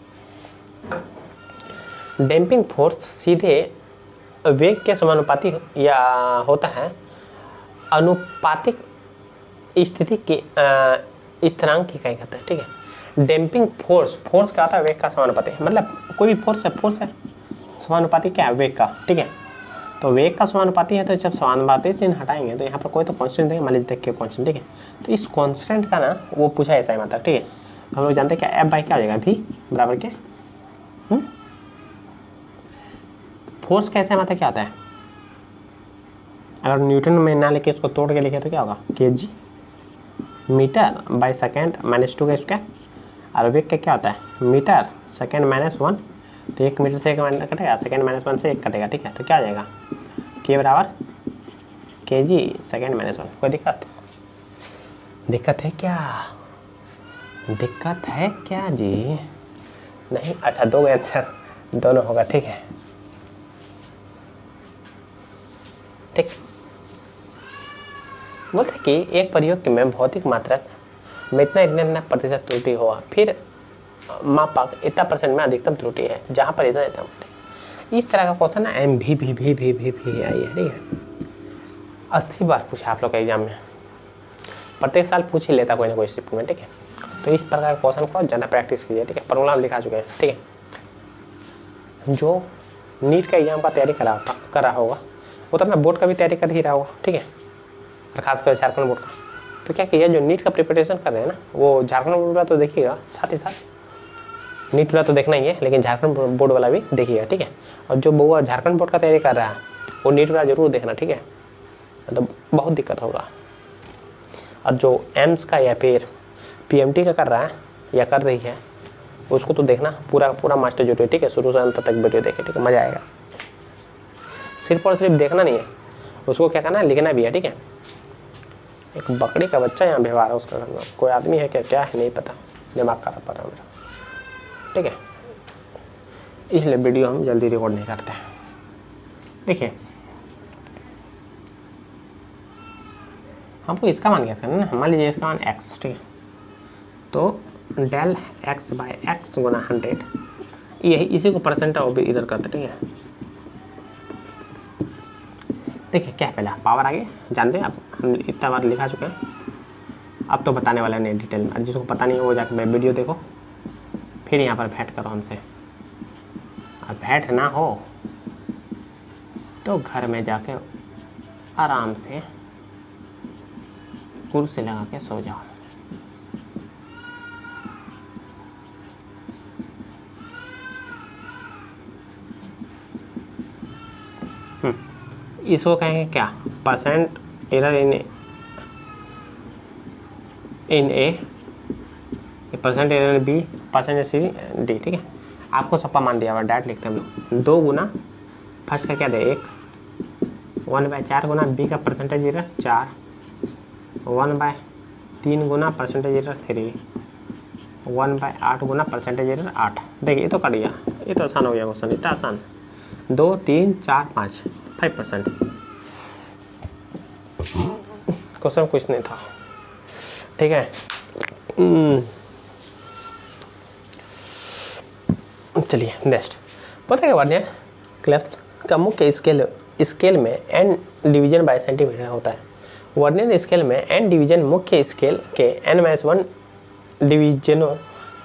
डैम्पिंग फोर्स सीधे वेग के समानुपाती या होता है अनुपातिक स्थिति की स्थिरांक की इकाई कहते हैं, ठीक है। डैम्पिंग फोर्स, फोर्स क्या होता है, वेग का समानुपाती, मतलब कोई भी फोर्स है समानुपाती क्या है, वेग का, ठीक है। तो वेग का समानुपाती है, तो जब समानुपाती चिन्ह हटाएंगे तो यहाँ पर कोई तो कांस्टेंट देंगे, मान लीजिए देखिए कांस्टेंट, ठीक है। तो इस कांस्टेंट का ना वो पूछा ऐसा ही मतलब, ठीक है। हम लोग जानते हैं क्या, एफ बाई क्या हो जाएगा, भी बराबर के फोर्स कैसे मतलब क्या होता है, अगर न्यूटन में ना लेके उसको तोड़ के लिखे तो क्या होगा, kg metre by second minus 2 का स्क्वायर, और वेग का क्या होता है, मीटर सेकेंड माइनस 1, तो 1 मीटर से 1 मीटर कटेगा, सेकेंड माइनस 1 से 1 कटेगा, ठीक है। तो क्या आ जाएगा, k बराबर kg सेकेंड माइनस 1। कोई दिक्कत है क्या, दिक्कत है क्या जी, नहीं, अच्छा दो आंसर दोनों होगा, ठीक है, ठीक। बोलते कि एक प्रयोग में भौतिक मात्रक में इतना प्रतिशत त्रुटि हुआ, फिर मापक इतना % में अधिकतम त्रुटि है, जहाँ पर इतना इस तरह का क्वेश्चन ना एम भी आई है, ठीक है। 80 बार पूछा आप लोग के एग्जाम में, प्रत्येक साल पूछ ही लेता कोई ना कोई शिफ्ट में, ठीक है। तो इस प्रकार के क्वेश्चन को ज़्यादा प्रैक्टिस कीजिए, ठीक है। फॉर्मूला लिखा चुके हैं, ठीक है। जो नीट का एग्जाम का तैयारी कर रहा होगा वो तो अपना बोर्ड का भी तैयारी कर ही रहा होगा, ठीक है, और खासकर झारखंड बोर्ड का। तो क्या किया, जो नीट का प्रिपरेशन कर रहे हैं ना, वो झारखंड बोर्ड वाला तो देखिएगा, साथ ही साथ नीट वाला तो देखना ही है, लेकिन झारखंड बोर्ड वाला भी देखिएगा, ठीक है। और जो बउआ झारखंड बोर्ड का तैयारी कर रहा है वो नीट वाला जरूर देखना, ठीक है, तो बहुत दिक्कत होगा। और जो एम्स का या फिर पीएमटी का कर रहा है या कर रही है, उसको तो देखना पूरा मास्टर वीडियो, ठीक है, शुरू से अंत तक वीडियो देखे, ठीक है, मज़ा आएगा। सिर्फ और सिर्फ देखना नहीं है, उसको क्या करना है, लिखना भी है, ठीक है। एक बकरी का बच्चा यहाँ व्यवहार है उसका करना, कोई आदमी है क्या है नहीं पता, दिमाग खराब पड़ रहा मेरा, ठीक है। इसलिए वीडियो हम जल्दी रिकॉर्ड नहीं करते हैं। देखिए हमको इसका मान क्या करना है, मान लीजिए इसका मान x, ठीक है। तो डेल x बाई एक्स गुना 100, यही इसी को परसेंट ऑफ इधर करते, ठीक है। देखिए क्या पहला पावर आगे जानते हैं आप, हम इतना बार लिखा चुके हैं, अब तो बताने वाले नहीं डिटेल में, जिसको पता नहीं है वो जाकर मैं वीडियो देखो, फिर यहाँ पर भेंट करो हमसे। और भेंट ना हो तो घर में जाके आराम से कुर्सी लगा के सो जाओ। इसको कहेंगे क्या, percent error in A, percent error B, percent C D, ठीक है। आपको सबका मान दिया हुआ, डायरेक्ट लिखते हैं हम लोग। 2 गुना फर्स्ट का क्या दे 1, 1/4 गुना बी का परसेंटेज एरर 4, 1/3 गुना परसेंटेज एरर 3, 1/8 गुना परसेंटेज एरर 8। देखिए ये तो कट गया, ये तो आसान हो गया क्वेश्चन, इतना आसान। 2, 3, 4, 5% क्वेश्चन कुछ नहीं था, ठीक है। चलिए नेक्स्ट, पता है वर्नियर क्लैंप का मुख्य स्केल में n डिवीजन बाय सेंटीमीटर होता है। वर्नियर स्केल में n डिवीजन मुख्य स्केल के n-1 डिवीजनों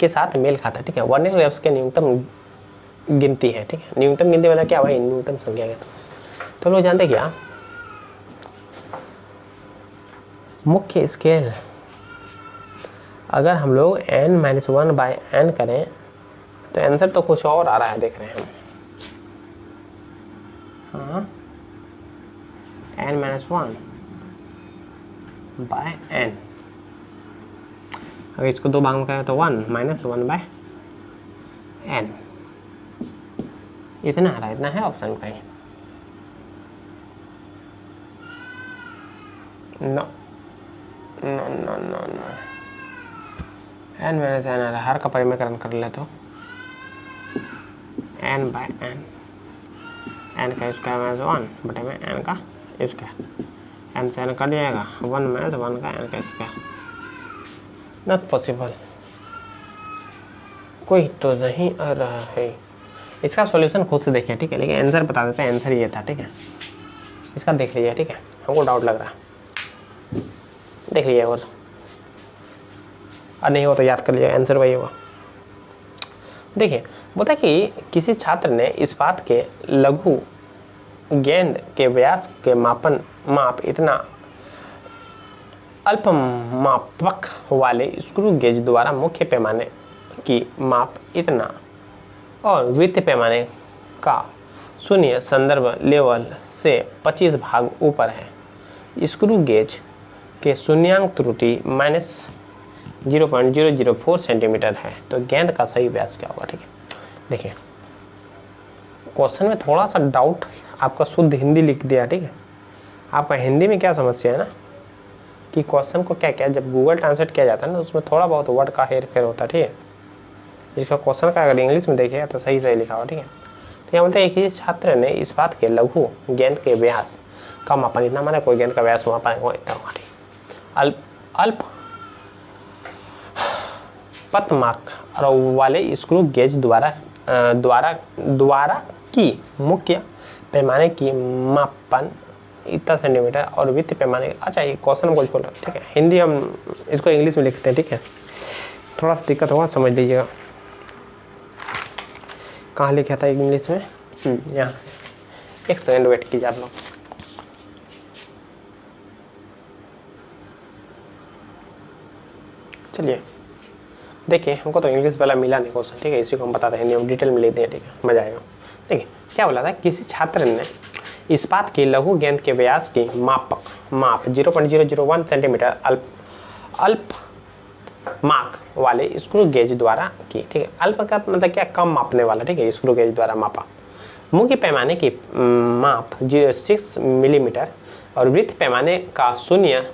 के साथ मेल खाता है, ठीक है। वर्नियर क्लैंप्स के न्यूनतम गिनती है, ठीक है। न्यूनतम गिनती मतलब क्या भाई, न्यूनतम संख्या है। तो हम लोग जानते क्या, मुख्य स्केल अगर हम लोग n-1/n करें तो आंसर तो कुछ और आ रहा है, देख रहे हैं हम। हाँ, n-1/n, अगर इसको 2 भाग में करें तो 1-1/n, इतना आ रहा है, इतना है ऑप्शन का ही। No no no no no, n-n आ रहा है, हर का परिमेयकरण कर ले तो n/n, n का स्क्वायर -1 बटे में n का स्क्वायर, n से n कट जाएगा, 1 का n का स्क्वायर, नॉट पॉसिबल, कोई तो नहीं आ रहा है। इसका सॉल्यूशन खुद से देखिए, ठीक है, लेकिन आंसर बता देते हैं, आंसर ये था, ठीक है। इसका देख लीजिए, ठीक है, हमको डाउट लग रहा है। देख लीजिए और नहीं हो तो याद कर लीजिए, आंसर वही होगा। देखिए बोलता है कि किसी छात्र ने इस्पात के लघु गेंद के व्यास के माप इतना अल्प मापक वाले स्क्रू गेज द्वारा मुख्य पैमाने की माप इतना और वृत्तीय पैमाने का शून्य संदर्भ लेवल से 25 भाग ऊपर है। स्क्रू गेज के शून्यांक त्रुटि -0.004 सेंटीमीटर है, तो गेंद का सही व्यास क्या होगा। ठीक है, देखिए क्वेश्चन में थोड़ा सा डाउट आपका शुद्ध हिंदी लिख दिया। ठीक है, आपका हिंदी में क्या समस्या है ना कि क्वेश्चन को क्या जब गूगल ट्रांसलेट किया जाता है ना उसमें थोड़ा बहुत वर्ड का हेर फेर होता है। ठीक है, इसका क्वेश्चन का अगर इंग्लिश में देखिएगा तो सही लिखा हो। ठीक है, तो यहाँ बोलते हैं कि छात्र ने इस्पात के लघु गेंद के व्यास का मापन इतना, माना कोई गेंद का व्यास मापन इतना होगा। ठीक, अल्प पतमाक वाले स्क्रू गेज द्वारा की मुख्य पैमाने की मापन इतना सेंटीमीटर और वित्तीय पैमाने, अच्छा ये क्वेश्चन को छोड़, ठीक है हिंदी हम इसको इंग्लिश में लिखते हैं। ठीक है, थोड़ा सा दिक्कत होगा, समझ लीजिएगा। कहाँ लिखा था इंग्लिश में, यहाँ। एक सेकंड वेट कीजिए आप लोग। चलिए देखिए, हमको तो इंग्लिश वाला मिला नहीं क्वेश्चन। ठीक है, इसी को हम बताते हैं, हिंदी में डिटेल में लेते हैं। ठीक है, मजा आएगा। देखिए क्या बोला था, किसी छात्र ने इस्पात की लघु गेंद के व्यास की माप 0.001 सेंटीमीटर अल्प माक वाले स्क्रू गेज द्वारा की। ठीक है, अल्प का मतलब क्या, कम मापने वाला। ठीक है, स्क्रू गेज द्वारा मापा। मुख्य पैमाने की माप 06 मिलीमीटर और वृत्त पैमाने का शून्य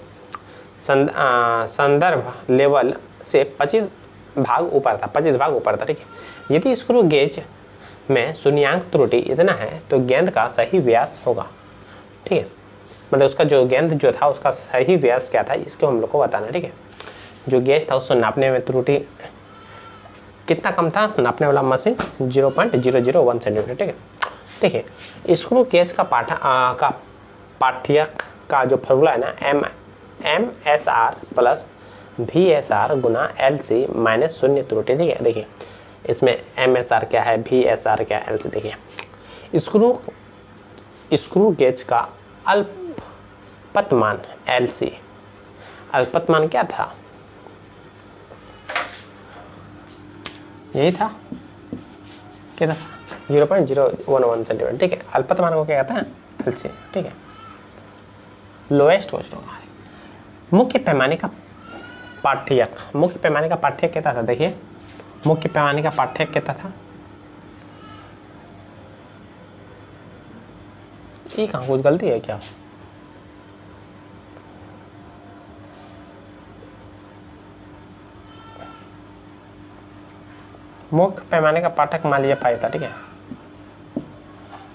संदर्भ लेवल से 25 भाग ऊपर था। 25 भाग ऊपर था। ठीक है, यदि स्क्रू गेज में शून्यांक त्रुटि इतना है तो गेंद का सही व्यास होगा। ठीक है, मतलब उसका जो गेंद जो था उसका सही व्यास क्या था, इसको हम लोग को बताना है। ठीक है, जो गेज था उसको नापने में त्रुटि कितना कम था, नापने वाला मशीन 0.001 सेंटीमीटर। ठीक है, देखिए स्क्रू गेज का पाठ्यक का जो फॉर्मूला है ना, MSR प्लस VSR गुना LC माइनस शून्य त्रुटि। ठीक है, देखिए इसमें MSR क्या है, VSR क्या है, LC। देखिए स्क्रू गेज का अल्पतमान LC, अल्पतमान क्या था, यही था, क्या था 0.011 सेंटीमीटर। ठीक है, अल्पतमान को क्या कहता है, LC। ठीक है, लोएस्ट कोस्ट होगा। मुख्य पैमाने का पाठ्यक कितना था, देखिए मुख्य पैमाने का पाठ्यक कितना था, ये कहाँ कुछ गलती है क्या, मुख्य पैमाने का पाठक मान लिया 5 था। ठीक है,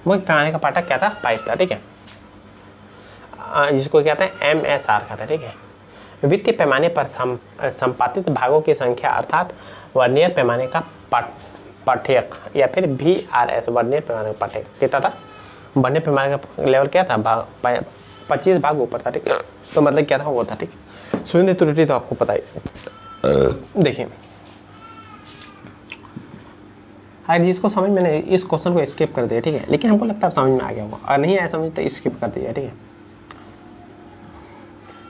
मुख्य पैमाने का पाठक क्या था, 5 था। ठीक है, जिसको क्या कहते हैं MSR का था। ठीक है, वित्तीय पैमाने पर संपादित भागों की संख्या अर्थात वर्नियर पैमाने का पाठ्यक या फिर VRS वर्नियर पैमाने का पाठ्यक कितना था, वर्नियर पैमाने का लेवल क्या था, 25 भाग ऊपर था। ठीक है, तो मतलब क्या था, वो था। ठीक है, शून्य त्रुटि तो आपको पता ही। देखिए अगर जिसको समझ में नहीं, इस क्वेश्चन को स्किप कर दिया। ठीक है, लेकिन हमको लगता है समझ में आ गया होगा, और नहीं आया समझ तो स्किप कर दिया। ठीक है,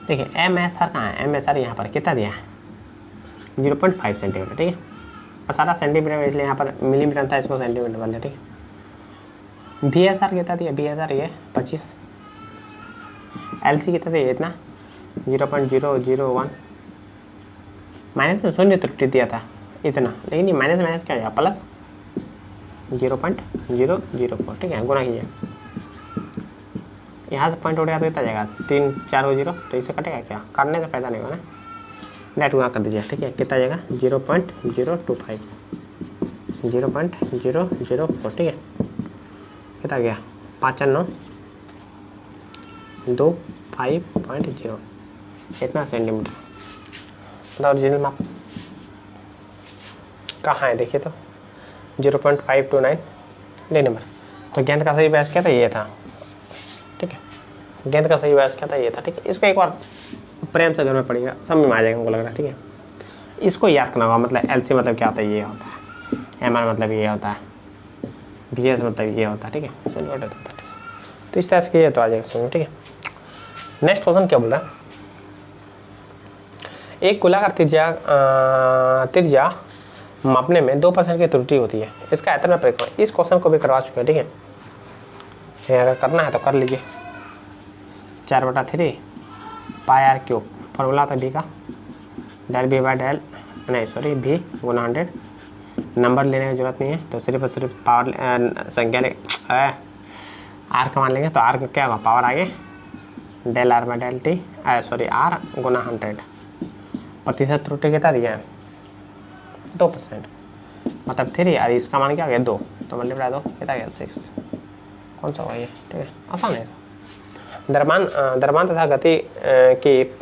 देखिए MSR कहाँ है, MSR यहाँ पर कितना दिया है 0.5 सेंटीमीटर। ठीक है, 18 सेंटीमीटर, इसलिए यहाँ पर मिलीमीटर था, इसको सेंटीमीटर वाले। ठीक है, VSR कितना दिया, VSR ये 25, LC कितना दिया, इतना 0.001, माइनस में शून्य त्रुटि दिया था इतना, लेकिन ये माइनस क्या हो जाएगा, प्लस 0.004। ठीक है, गुना कीजिए, यहाँ से पॉइंट उठ गया तो इतना जाएगा 3 4 हो 0, तो इससे कटेगा क्या, काटने से फायदा नहीं होगा ना, डायरेक्ट गुना कर दीजिए। ठीक है, कितना जाएगा 0.025, 0.004। ठीक है, कितना गया 5 9 2 5.0, इतना सेंटीमीटर। मतलब ओरिजिनल माप कहाँ है, देखिए तो 0.529 ले नंबर। तो गेंद का सही व्यास क्या था, ये था। ठीक है, गेंद का सही व्यास क्या था, ये था। ठीक है, इसको एक बार प्रेम से घर में पड़ेगा, सब में आ जाएगा हमको लग रहा है। ठीक है, इसको याद करना होगा। मतलब LC मतलब क्या होता है, ये होता है। MR मतलब ये होता है। VS मतलब ये होता है। ठीक है, तो इस तरह से ये तो आ जाएगा समझ में। ठीक है, नेक्स्ट क्वेश्चन क्या बोल रहा है, एक गोलाकार त्रिज्या मापने में 2% की त्रुटि होती है, इसका आयतन में परिक्रमण। इस क्वेश्चन को भी करवा चुके हैं। ठीक है, ये अगर करना है तो कर लीजिए। 4/3 पाई r क्यूब, फॉर्मूला था b का, डेल b बाई डेल नहीं सॉरी v गुना 100। नंबर लेने की जरूरत नहीं है, तो सिर्फ और सिर्फ पावर संख्या r का मान लेंगे, तो r का क्या होगा, पावर आगे del r by del t sorry r गुना 100। प्रतिशत त्रुटि कितना दिया है, 2%, मतलब 3, और इसका मान क्या आ गया 2, तो मल्टीप्लाई 2 कितना गया 6। कौन सा होगा ये। ठीक है, आसान है। द्रव्यमान तथा गति की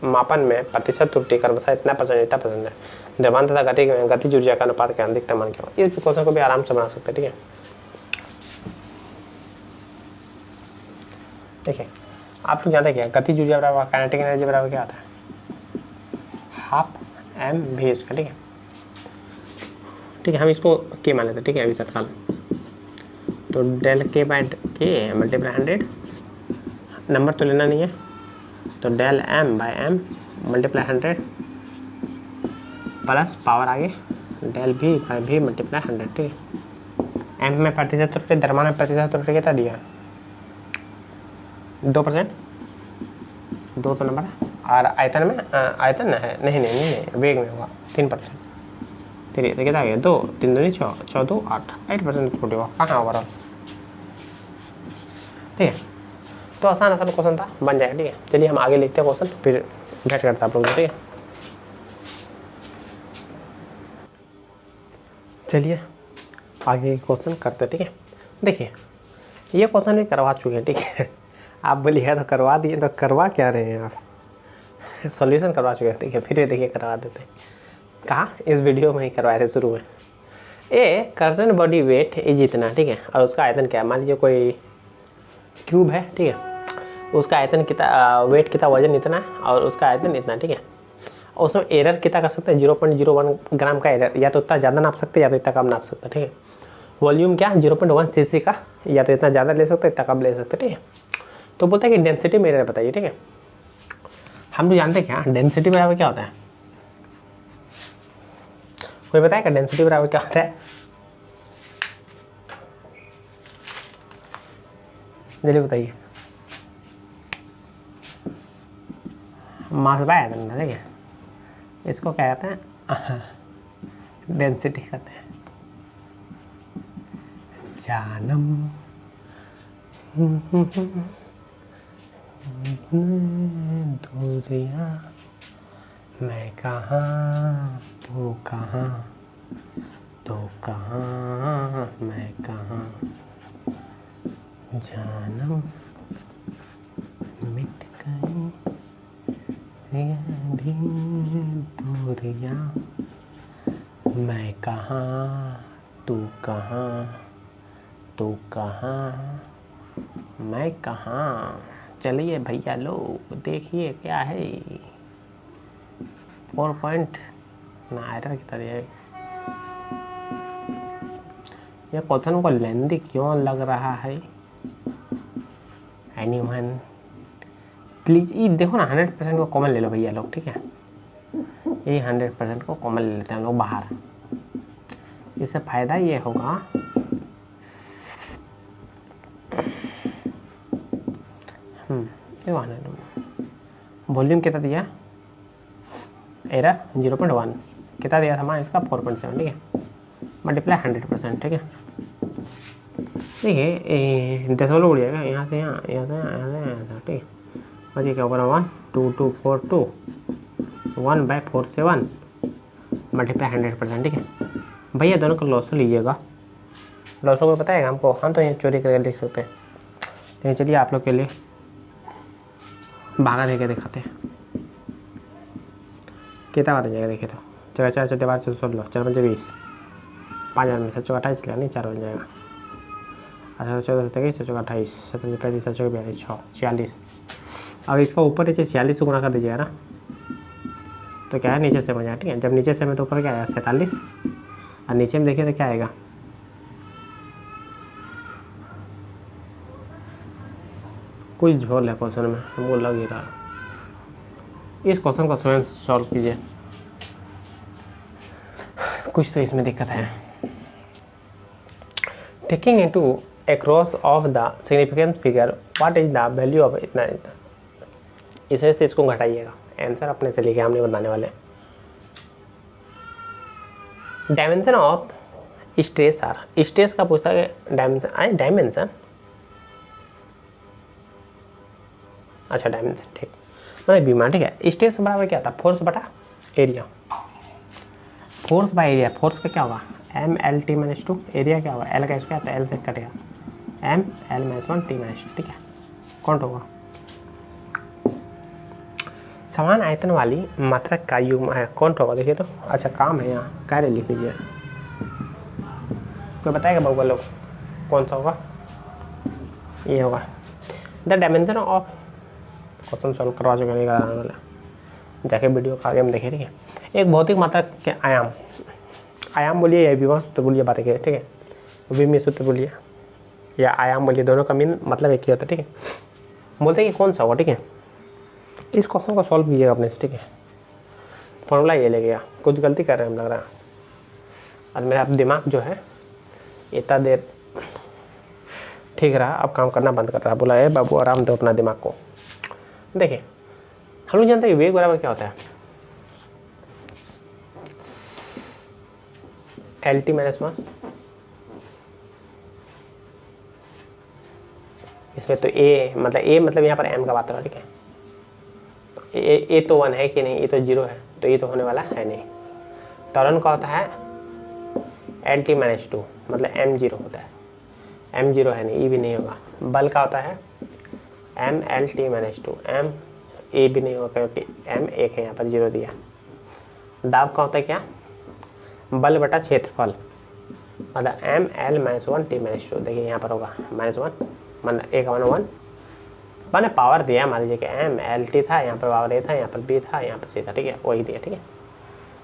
मापन में प्रतिशत त्रुटि क्रमशः इतना % है। द्रव्यमान तथा गति ऊर्जा का अनुपात का अधिकतम मान क्या होगा। इस क्वेश्चन को भी आराम से बना सकते हैं। ठीक है, देखिए आप लोग जानते हैं क्या, गति ऊर्जा बराबर काइनेटिक एनर्जी बराबर क्या होता है, हाफ mv इसका। ठीक है, ठीक है, हम इसको के मान लेते हैं। ठीक है, अभी तत्काल तो डेल के बाई के मल्टीप्लाई 100, नंबर तो लेना नहीं है, तो del m by m multiply 100 plus power आगे del v by v multiply 100। ठीक है, m में प्रतिशत त्रुटि, द्रव्यमान में प्रतिशत त्रुटि कितना दिया, 2%, 2 तो नंबर है, और आयतन में आयतन है नहीं वेग में होगा 3%। फिर ये कितना आ गया 2, 3 दूनी 6, 6 2 8, 8% त्रुटि होगा। कहाँ ओवरऑल। ठीक है, तो आसान क्वेश्चन था, बन जाएगा। ठीक है, चलिए हम आगे लिखते हैं क्वेश्चन, फिर भेंट करते हैं आप लोग। ठीक है, चलिए आगे क्वेश्चन करते हैं। ठीक है, देखिए ये क्वेश्चन भी करवा चुके हैं। ठीक है, आप बोलिए तो करवा दिए, तो करवा क्या रहे हैं आप, सॉल्यूशन करवा चुके हैं। ठीक है, फिर ये देखिए करवा देते हैं। कहाँ, इस वीडियो में ही करवाए थे शुरू में। ए कर्टन बॉडी वेट इज इतना। ठीक है, और उसका आयतन क्या है, मान लीजिए कोई क्यूब है। ठीक है, उसका आयतन कितना, वेट कितना, वजन इतना है, और उसका आयतन इतना। ठीक है, उसमें एरर कितना कर सकते हैं, 0.01 ग्राम का एरर, या तो इतना ज़्यादा नाप सकते हैं या तो इतना कम नाप सकते हैं। ठीक है, वॉल्यूम क्या 0.1 cc का, या तो इतना ज़्यादा ले सकते हैं इतना कम ले सकते हैं। ठीक है, तो बोलता है कि डेंसिटी में एरर बताइए। ठीक है, हम तो जानते हैं क्या डेंसिटी बराबर क्या होता है, कोई बताएगा डेंसिटी बराबर क्या होता है, जल्दी बताइए। मास बाय आयतन। ठीक है, इसको क्या कहते हैं, डेंसिटी कहते हैं। जानम दूरियां, मैं कहाँ तू कहाँ, तो कहाँ मैं कहाँ, जानम मिट गई दूरियां, मैं कहाँ तू कहाँ, तो कहाँ मैं कहाँ। चलिए भैया लोग देखिए क्या है, 4 पॉइंट ना एरर की तरह है। ये क्वेश्चन को लेंदी क्यों लग रहा है, एनीवन प्लीज ये देखो ना, 100% को कॉमन ले लो भैया लोग। ठीक है, ये 100% को कॉमन ले लेते हैं हम लोग बाहर, इससे फायदा ये होगा वॉल्यूम कितना दिया, एरर 0.1 कितना दिया था हमारा इसका 4.7। ठीक है, मल्टीप्लाई 100%। ठीक है, देखिए दशमलव उड़ जाएगा, यहाँ से यहाँ, यहाँ से यहाँ से यहाँ। ठीक है, बच्चे क्या होगा 1 2 2 4 2 1/47 मल्टीप्लाई 100%। ठीक है भैया, दोनों का लॉसो लीजिएगा, लॉसो को बताएगा हमको, हम तो यहाँ चोरी करके लिख सकते हैं। लेकिन चलिए आप लोग के लिए भागा देके दिखाते हैं कितना बार जाएगा। देखिए तो 4 4 4 12 16 4 5 20, 5 में 7 चौका 28 लेगा नहीं, 4 बन जाएगा। 18 14 23 चौका 28 17 35 7 42 6 46 अगर इसका ऊपर नीचे 46 से गुना कर दीजिएगा ना तो क्या है, नीचे से बन जाएगा। ठीक है, जब नीचे से में तो ऊपर क्या आएगा 47, और नीचे में देखिए तो क्या आएगा, कुछ झोल है क्वेश्चन में, हमको लग ही रहा। इस क्वेश्चन को स्वयं सॉल्व कीजिए, कुछ तो इसमें दिक्कत है। Taking into across of the significant figure what is the value of इतना इतना, इसे से इसको घटाइएगा, आंसर अपने से लेके हमने बताने वाले। Dimension of stress are, stress का पूछता है डायमेंशन, आए डायमेंशन, अच्छा डायमेंशन ठीक, मतलब बीमा। ठीक है, स्ट्रेस बराबर क्या था, फोर्स बटा area, force by area, force का क्या होगा ML/T-2, एरिया क्या होगा L का स्क्वायर, तो L से कटेगा ML-1T-2। ठीक है, कौन होगा, समान आयतन वाली मात्रक का युग्म है, कौन होगा देखिए तो, अच्छा काम है यहाँ, कार्य लिख लीजिए, कोई बताएगा बाबू लोग कौन सा होगा, ये होगा the dimension of, question solve करवा चुके नहीं कराने वाला, जाके वीडियो का आगे हम देखें। ठीक है, एक भौतिक मात्रा के आयाम, आयाम बोलिए या विभव सूत्र बोलिए, बातें करिए। ठीक है, विभव सूत्र बोलिए या आयाम बोलिए, दोनों का मीन मतलब एक ही होता है। ठीक है, बोलते हैं कि कौन सा होगा। ठीक है, इस क्वेश्चन को सॉल्व कीजिएगा अपने से। ठीक है, फॉर्मूला ये ले गया, कुछ गलती कर रहे हैं हम लग रहा है, और मेरा दिमाग जो है इतना देर ठीक रहा, अब काम करना बंद कर रहा है, बोला है बाबू आराम दो अपना दिमाग को। देखिए हम लोग जानते हैं वेग बराबर क्या होता है, LT-1, इसमें तो A मतलब यहाँ पर M का बात हो रहा है। ठीक है, ए तो 1 है कि नहीं, ये तो 0 है, तो ये तो होने वाला है नहीं। त्वरण का होता है LT-2, मतलब M0 होता है, M0 है नहीं, E भी नहीं होगा। बल का होता है ML/T-2, M ए भी नहीं होगा क्योंकि M 1 है, यहाँ पर 0 दिया। दाब का होता है क्या, बल बटा क्षेत्रफल, मतलब ML-1T-2, देखिए यहाँ पर होगा -1, मतलब A का 1 मैंने पावर दिया, मान लीजिए कि MLT था, यहाँ पर पावर A था, यहाँ पर B था, यहाँ पर C था। ठीक है, वही दिया। ठीक है,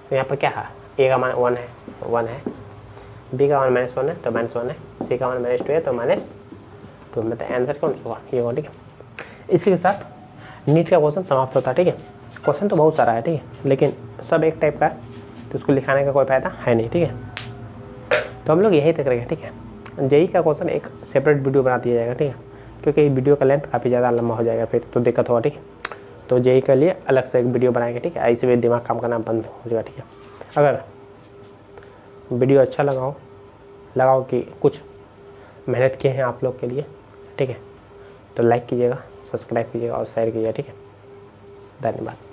तो यहाँ पर क्या है, A का मान 1 है, B का मान -1 है तो -1 है, C का मान -2 है तो -2, मतलब आंसर कौन सा होगा, ये होगा। ठीक है, इसी के साथ नीट का क्वेश्चन समाप्त होता है। ठीक है, क्वेश्चन तो बहुत सारा है, ठीक है, लेकिन सब एक टाइप का है तो उसको लिखाने का कोई फायदा है नहीं। ठीक है, तो हम लोग यहीं तक रहेंगे। ठीक है, जेई का क्वेश्चन एक सेपरेट वीडियो बना दिया जाएगा। ठीक है, क्योंकि वीडियो का लेंथ काफ़ी ज़्यादा लंबा हो जाएगा, फिर तो दिक्कत होगा। ठीक है, तो जेई के लिए अलग से एक वीडियो बनाएंगे। ठीक है, ऐसे भी दिमाग काम करना बंद हो जाएगा। ठीक है, अगर वीडियो अच्छा लगाओ कि कुछ मेहनत किए हैं आप लोग के लिए, ठीक है, तो लाइक कीजिएगा, सब्सक्राइब कीजिएगा और शेयर कीजिएगा। ठीक है, धन्यवाद।